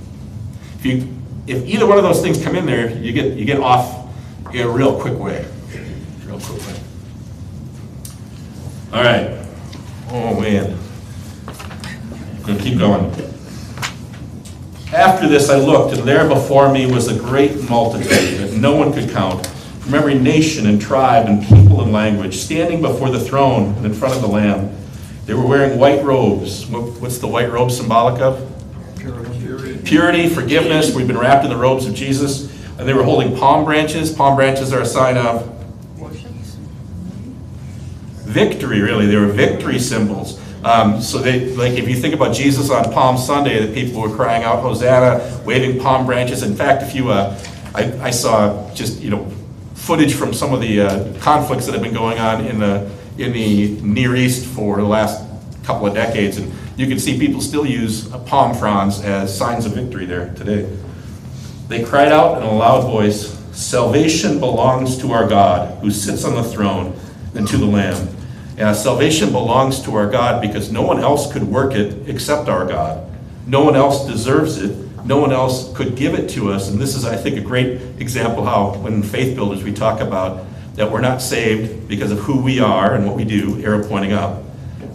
Speaker 5: If either one of those things come in there, you get off in a real quick way. All right. Oh man. I'm going to keep going. After this I looked, and there before me was a great multitude that no one could count, from every nation and tribe and people and language, standing before the throne and in front of the Lamb. They were wearing white robes. What's the white robe symbolic of? Purity, forgiveness. We've been wrapped in the robes of Jesus. And they were holding palm branches. Palm branches are a sign of victory, really. They were victory symbols. So if you think about Jesus on Palm Sunday, the people were crying out, Hosanna, waving palm branches. In fact, I saw just, footage from some of the conflicts that have been going on in the Near East for the last couple of decades, and you can see people still use palm fronds as signs of victory there today. They cried out in a loud voice, "Salvation belongs to our God, who sits on the throne, and to the Lamb." And salvation belongs to our God because no one else could work it except our God. No one else deserves it. No one else could give it to us. And this is, I think, a great example how, when in Faith Builders we talk about that we're not saved because of who we are and what we do, arrow pointing up,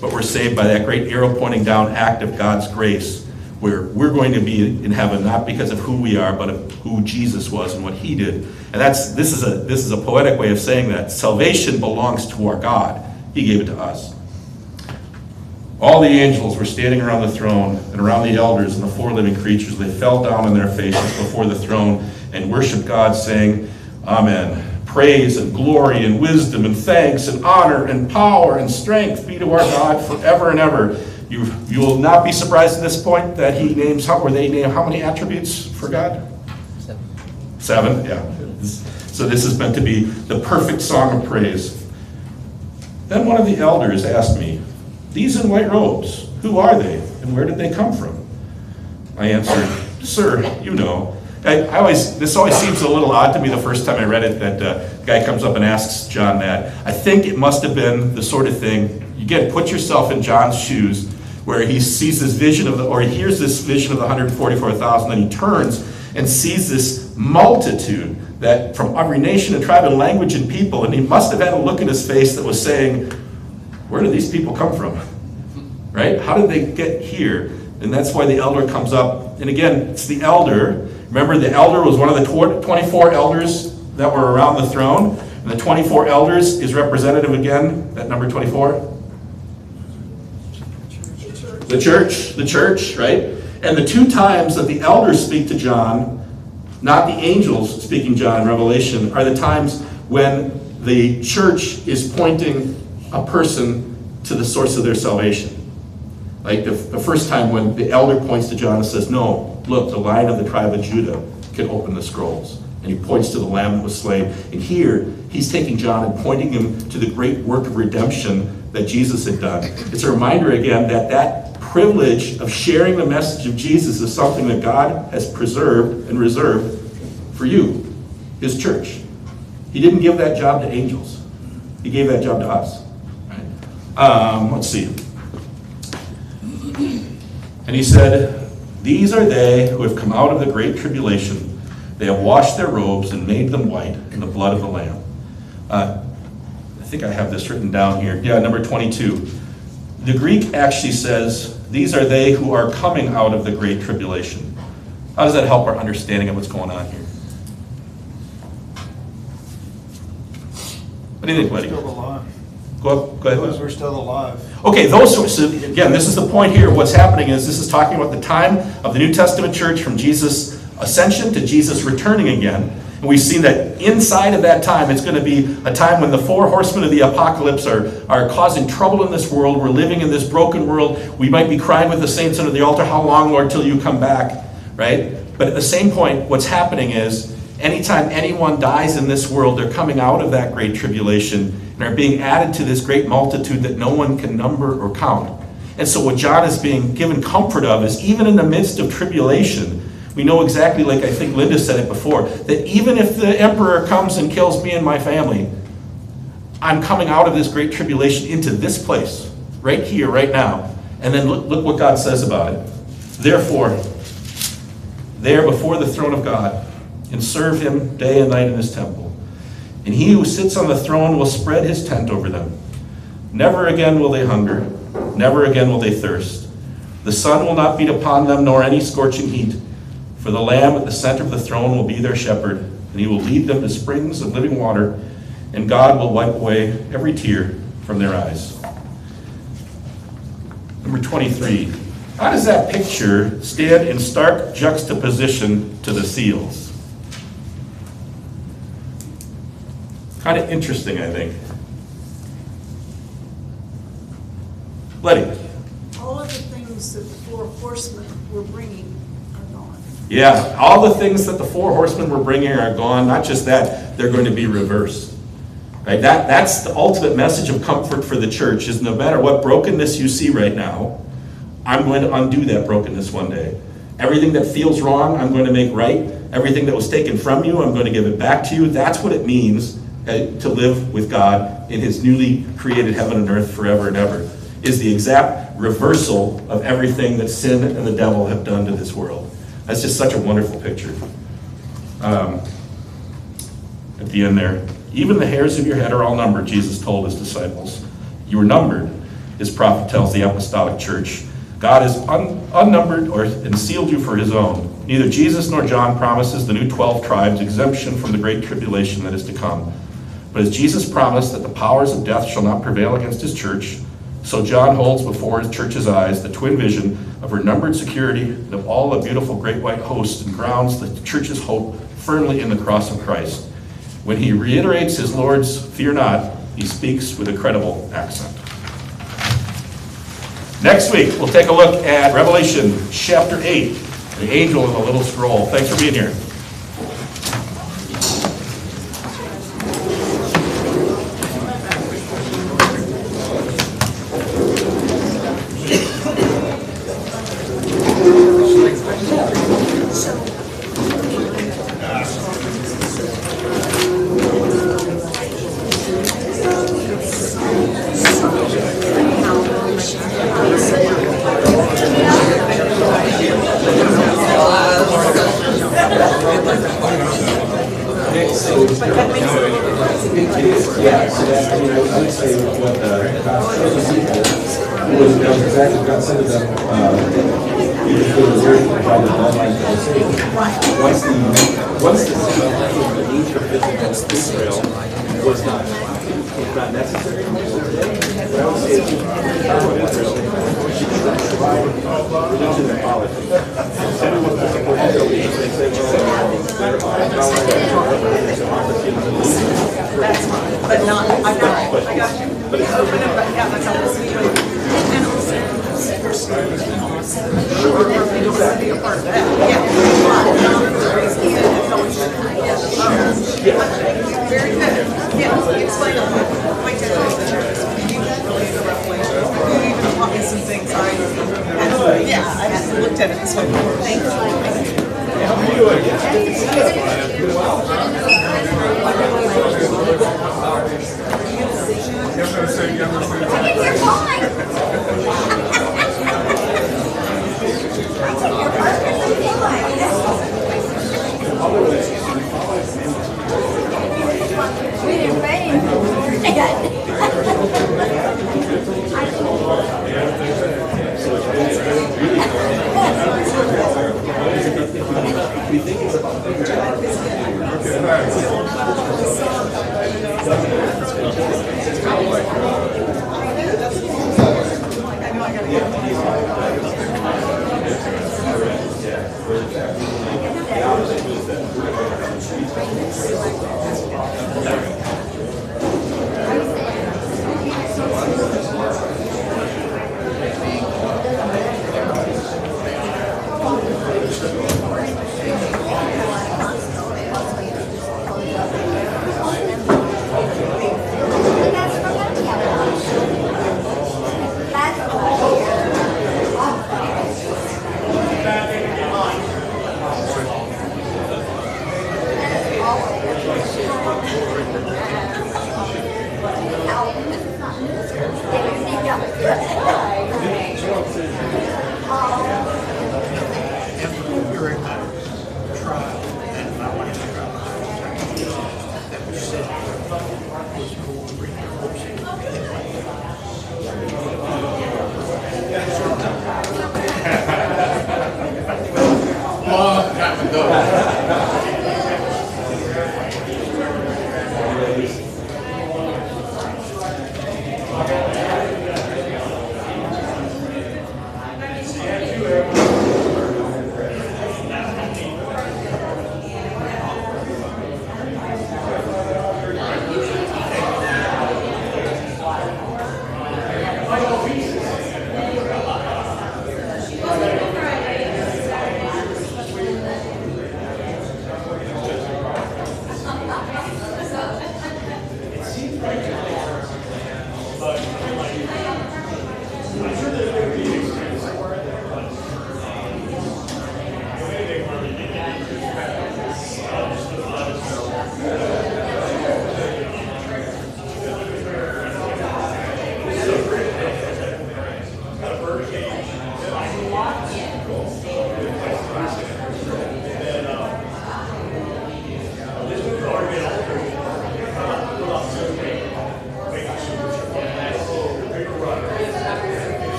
Speaker 5: but we're saved by that great arrow pointing down act of God's grace, where we're going to be in heaven not because of who we are, but of who Jesus was and what he did. And this is a poetic way of saying that. Salvation belongs to our God. He gave it to us. All the angels were standing around the throne and around the elders and the four living creatures. They fell down on their faces before the throne and worshiped God, saying, Amen. Praise and glory and wisdom and thanks and honor and power and strength be to our God forever and ever. You will not be surprised at this point that they name how many attributes for God? 7, yeah. So this is meant to be the perfect song of praise. Then one of the elders asked me, "These in white robes, who are they, and where did they come from?" I answered, "Sir, you know." This always seems a little odd to me the first time I read it, that a guy comes up and asks John that. I think it must have been the sort of thing, again, put yourself in John's shoes, where he sees this vision or he hears this vision of the 144,000, then he turns and sees this multitude that from every nation and tribe and language and people, and he must have had a look in his face that was saying, where do these people come from? Right? How did they get here? And that's why the elder comes up. And again, it's the elder. Remember, the elder was one of the 24 elders that were around the throne. And the 24 elders is representative again, that number 24. The church, right? And the two times that the elders speak to John, not the angels speaking John in Revelation, are the times when the church is pointing a person to the source of their salvation. Like the first time when the elder points to John and says, no, look, the Lion of the tribe of Judah can open the scrolls. And he points to the Lamb that was slain. And here, he's taking John and pointing him to the great work of redemption that Jesus had done. It's a reminder again that privilege of sharing the message of Jesus is something that God has preserved and reserved for you, his church. He didn't give that job to angels. He gave that job to us. Right? Let's see. And he said, these are they who have come out of the great tribulation. They have washed their robes and made them white in the blood of the Lamb. I think I have this written down here. Yeah, number 22. The Greek actually says, these are they who are coming out of the great tribulation. How does that help our understanding of what's going on here? What do you think, buddy?
Speaker 12: Still alive.
Speaker 5: Go ahead.
Speaker 12: Those were still alive.
Speaker 5: Okay, so again, this is the point here. What's happening is this is talking about the time of the New Testament church from Jesus' ascension to Jesus returning again. And we've seen that inside of that time, it's going to be a time when the four horsemen of the apocalypse are causing trouble in this world. We're living in this broken world. We might be crying with the saints under the altar, how long, Lord, till you come back, right? But at the same point, what's happening is anytime anyone dies in this world, they're coming out of that great tribulation and are being added to this great multitude that no one can number or count. And so what John is being given comfort of is even in the midst of tribulation, we know exactly, like I think Linda said it before, that even if the emperor comes and kills me and my family, I'm coming out of this great tribulation into this place, right here, right now. And then look what God says about it. Therefore, they are before the throne of God and serve him day and night in his temple. And he who sits on the throne will spread his tent over them. Never again will they hunger, never again will they thirst. The sun will not beat upon them, nor any scorching heat. For the Lamb at the center of the throne will be their shepherd, and he will lead them to springs of living water, and God will wipe away every tear from their eyes. Number 23. How does that picture stand in stark juxtaposition to the seals? Kind of interesting, I think. Letty.
Speaker 10: All of the things that the four horsemen were bringing are gone.
Speaker 5: Yeah, all the things that the four horsemen were bringing are gone. Not just that, they're going to be reversed. Right? That's the ultimate message of comfort for the church, is no matter what brokenness you see right now, I'm going to undo that brokenness one day. Everything that feels wrong, I'm going to make right. Everything that was taken from you, I'm going to give it back to you. That's what it means to live with God in his newly created heaven and earth forever and ever, is the exact reversal of everything that sin and the devil have done to this world. That's just such a wonderful picture. At the end there, even the hairs of your head are all numbered, Jesus told his disciples. You are numbered, his prophet tells the apostolic church. God has unnumbered and sealed you for his own. Neither Jesus nor John promises the new 12 tribes exemption from the great tribulation that is to come. But as Jesus promised that the powers of death shall not prevail against his church, so John holds before his church's eyes the twin vision of her numbered security and of all the beautiful great white hosts and grounds the church's hope firmly in the cross of Christ. When he reiterates his Lord's fear not, he speaks with a credible accent. Next week, we'll take a look at Revelation chapter 8, the angel in the little scroll. Thanks for being here. was exactly, got some of them, you just feel very how the deadlines are the same. Once the need for physical speed trail was not necessary, but I would say it's religion and politics. Everyone wants to support the buildings, they say,
Speaker 10: That's fine, but not, I got you. But it's open it, but yeah, that's how this meeting. And also, sure, you don't have to be a part of that, yeah. Very good, yeah, explain it, like that, you really correctly. You even taught me some things I hadn't looked at it this way before. Thank you.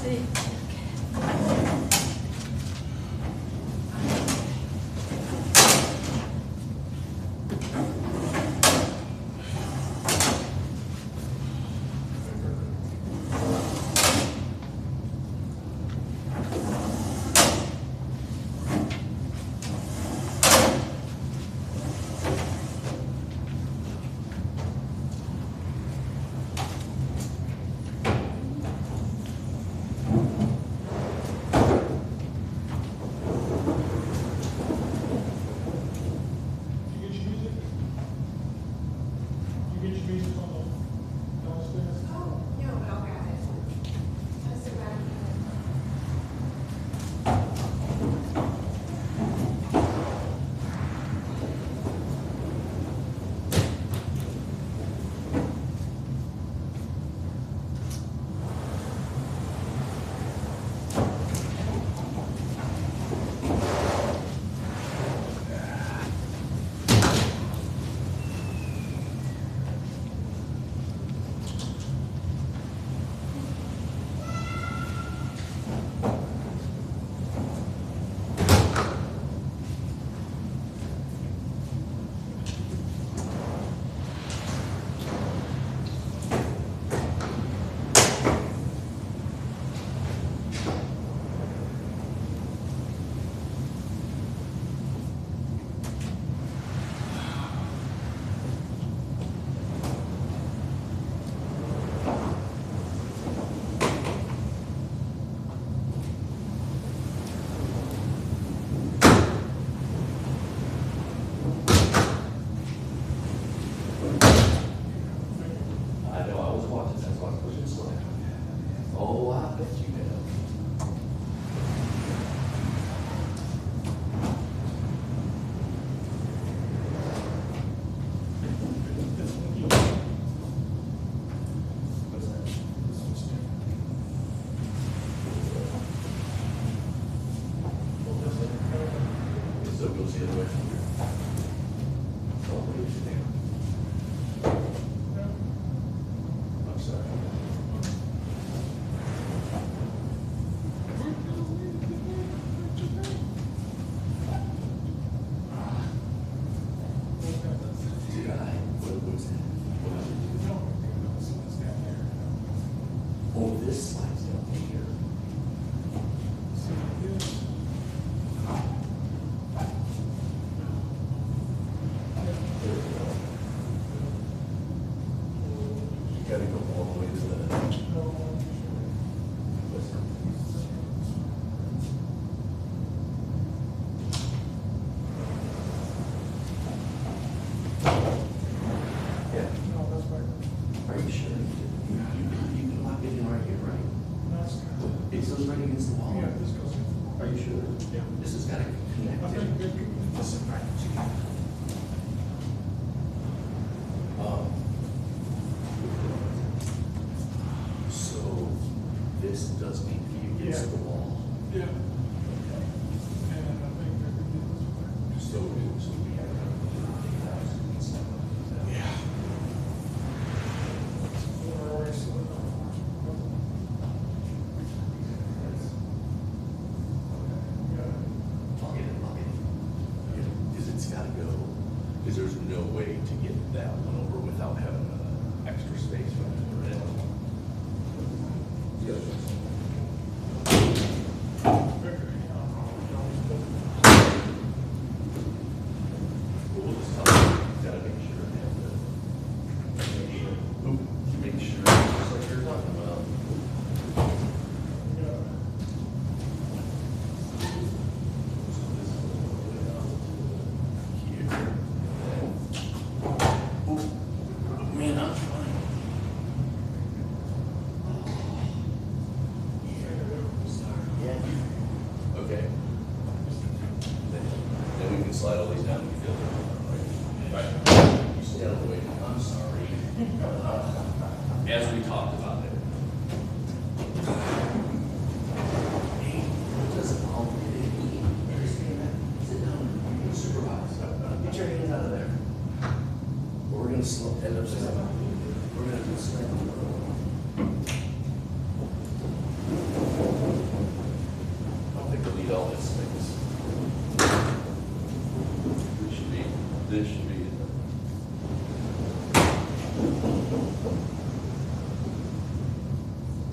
Speaker 6: see.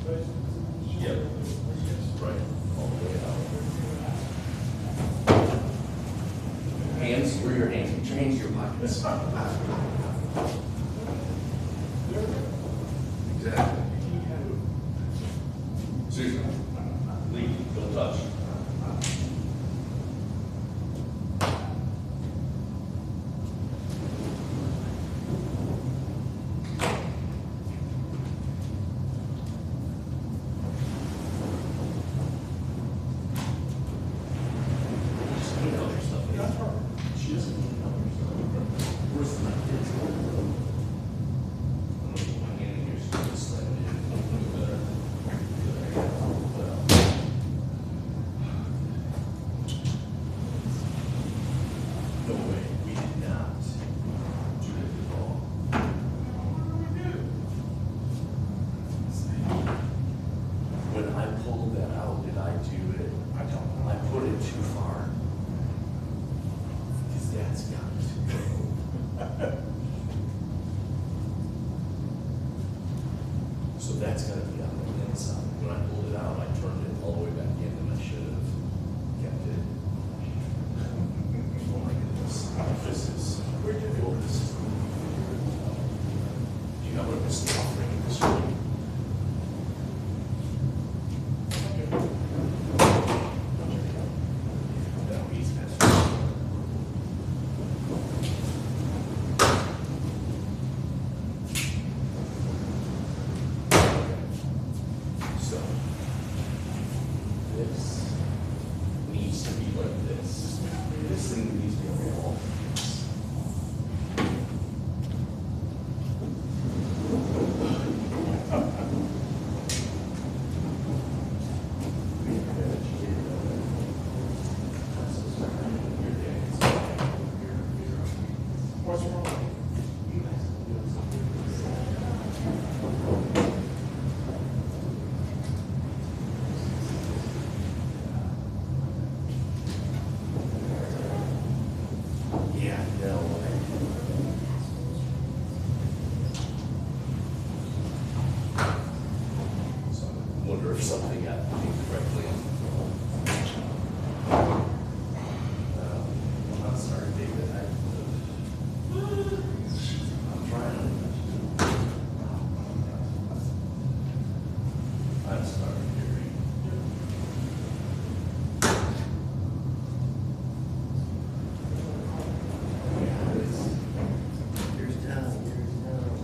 Speaker 7: Yep. Right. All the way out. Hands, where are your hands? Put your hands in your pockets. Exactly. Susan, leave, don't touch. No way, we did not do it at all. When I pulled that out, did I do it? I don't know. I put it too far. Because that's got to go. So that's got to be on the inside. When I pulled it out, I turned it all the way back in and I should have kept it. Oh my goodness. This is, where did all this? Do you know what this is offering in this room? No, he's messed up. So, this needs to be like this. This thing needs to be on the wall. What's wrong? Yeah, no. So I wonder if something got incorrectly. I'm sorry, David. I'm trying. I'm sorry, Gary. Here's down, here's down.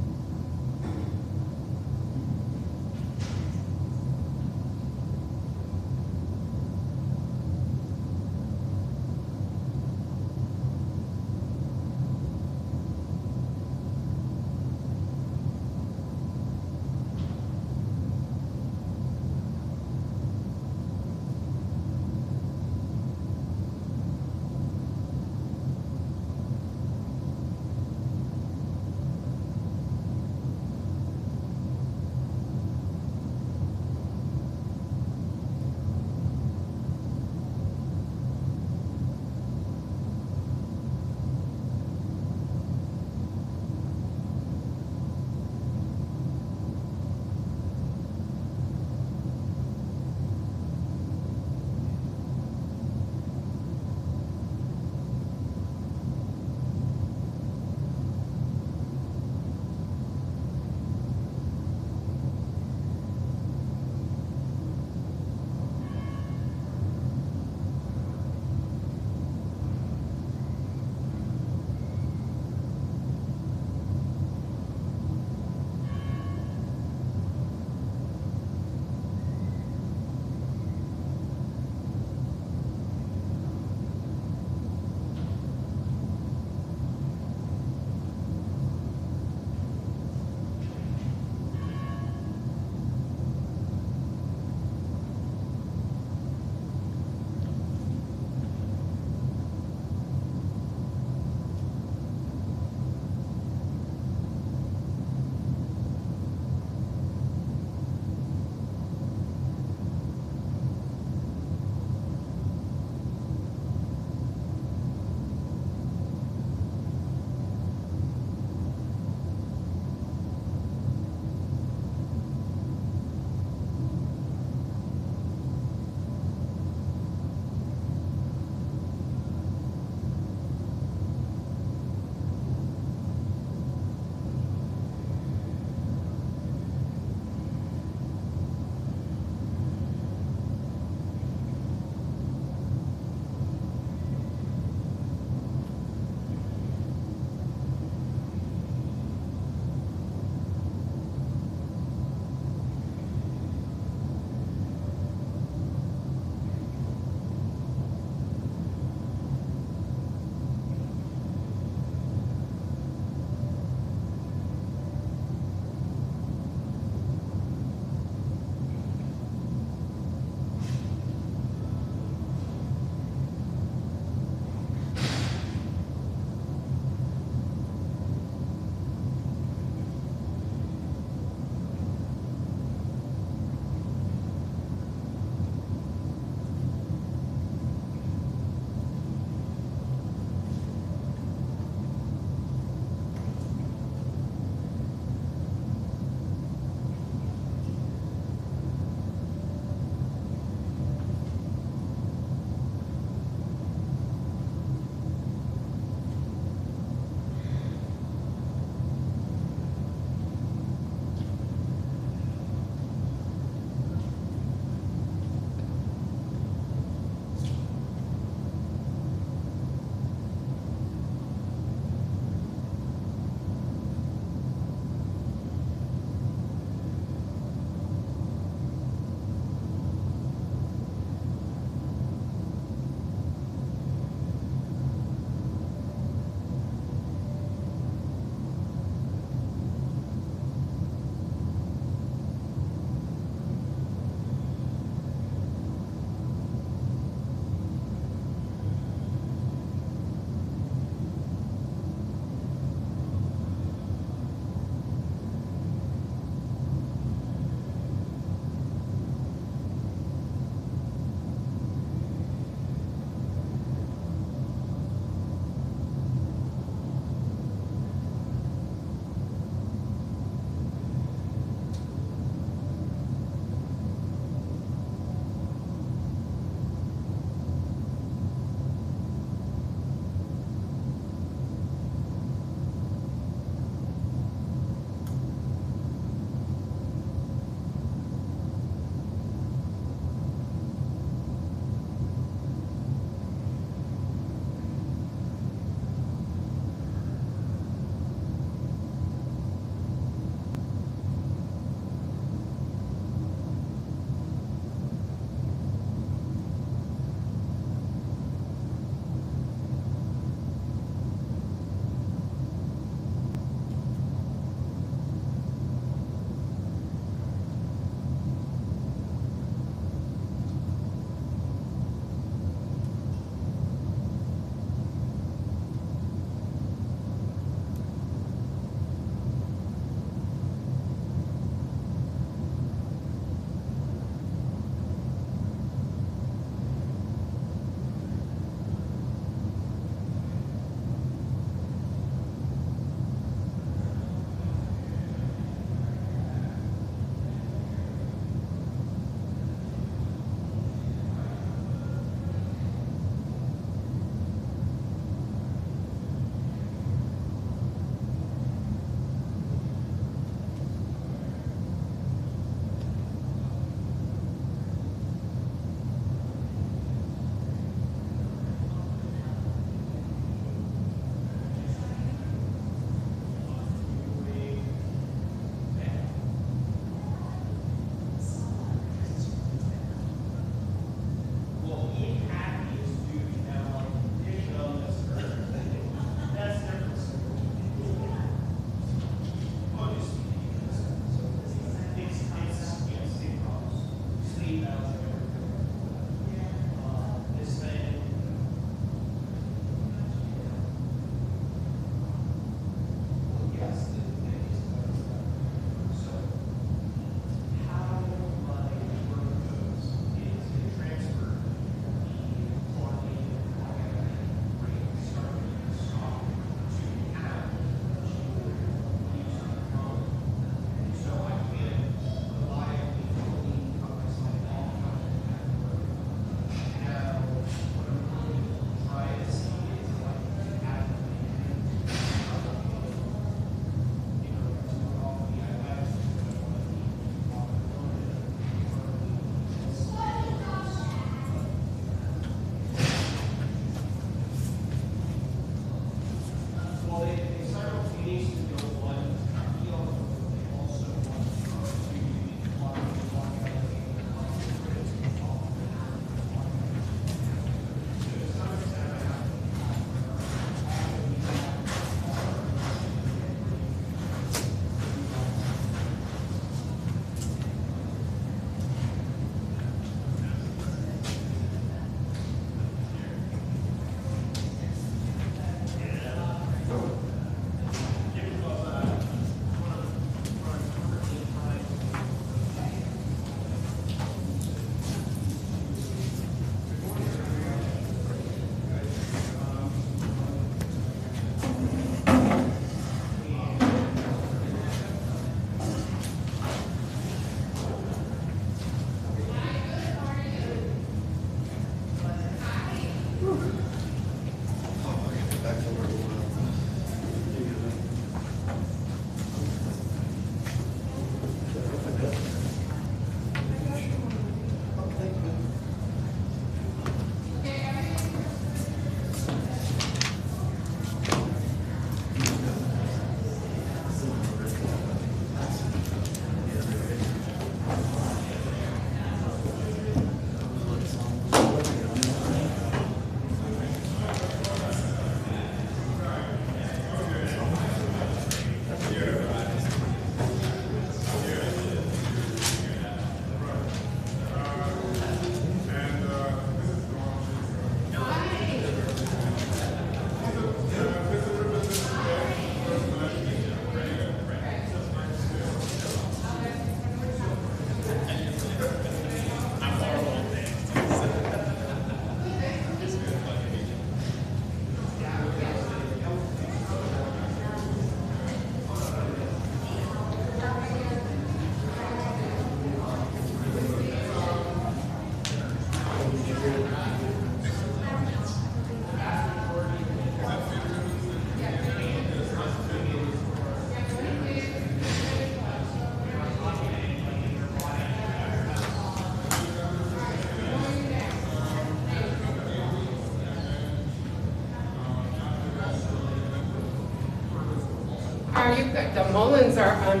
Speaker 15: The Mullins are on,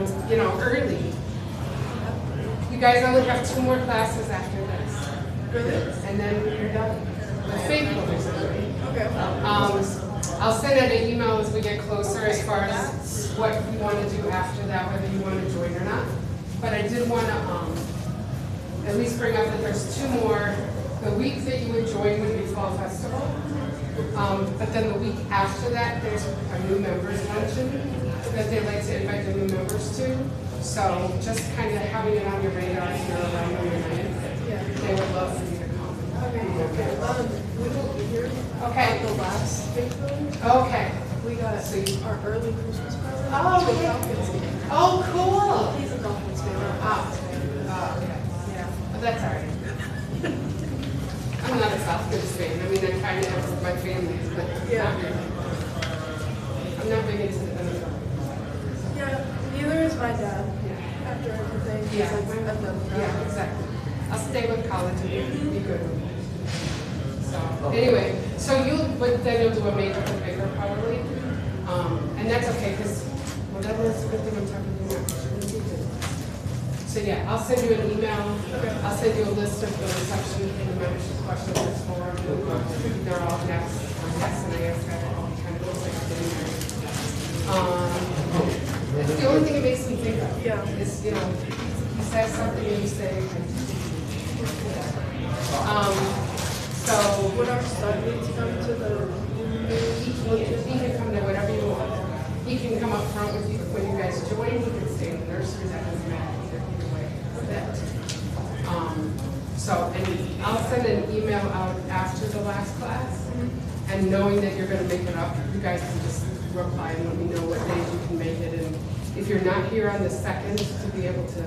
Speaker 15: early. You guys only have 2 more classes after this.
Speaker 16: Really?
Speaker 15: And then you're done. The faithful is already.
Speaker 16: Okay.
Speaker 15: I'll send out an email as we get closer as far as what you want to do after that, whether you want to join or not. But I did want to at least bring up that there's 2 more. The week that you would join would be Fall Festival. But then the week after that, there's a new members luncheon that they like to invite the new members to. So just kind of having it on your radar if you're around on the 9th. They would love for you to come.
Speaker 16: We won't be here.
Speaker 15: Okay.
Speaker 16: The last big one.
Speaker 15: Okay.
Speaker 16: We got our early Christmas present.
Speaker 15: Oh,
Speaker 16: to a
Speaker 15: okay.
Speaker 16: Falcons game.
Speaker 15: Oh, cool.
Speaker 16: He's a Dolphins fan.
Speaker 15: Okay. Yeah. But that's all right. I'm not a Falcons fan. I mean, I kind of am with my family, but not really. I'm not big into the NFL.
Speaker 16: Yeah, neither is my dad.
Speaker 15: Yeah.
Speaker 16: After everything, he's
Speaker 15: Yeah.
Speaker 16: like, I've done that.
Speaker 15: Yeah, exactly. I'll stay with college and be good with it. So, anyway, but then you'll do a major and bigger probably. And that's okay, because, well, that was a good thing I'm talking to you now. Shouldn't be good. So yeah, I'll send you an email. I'll send you a list of the section in the membership questions that's for. They're all next. Yes, and I asked that all kind of looks like a thing. It's the only thing it makes me think of.
Speaker 16: Yeah.
Speaker 15: Is, he says something and you say, so
Speaker 16: Would our son need to come to the
Speaker 15: he can come to whatever you want. He can come up front with you when you guys join. He can stay in the nursery. That doesn't matter either way. And I'll send an email out after the last class, and knowing that you're going to make it up, you guys can just reply and let me know what days you can make it. And if you're not here on the 2nd to be able to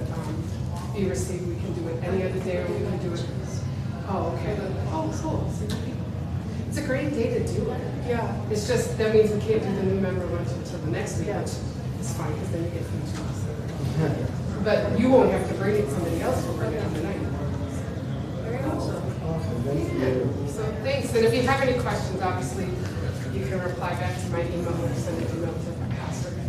Speaker 15: be received, we can do it any other day, or we can do it. Oh, okay. Oh, cool. It's a great day to do it.
Speaker 16: Yeah.
Speaker 15: It's just, that means we can't do the new member lunch until the next week, which is fine, because then you get 3 weeks. But you won't have to bring it, somebody else will bring it on the night.
Speaker 16: Very awesome.
Speaker 15: So thanks, and if you have any questions, obviously, you can reply back to my email or send an email to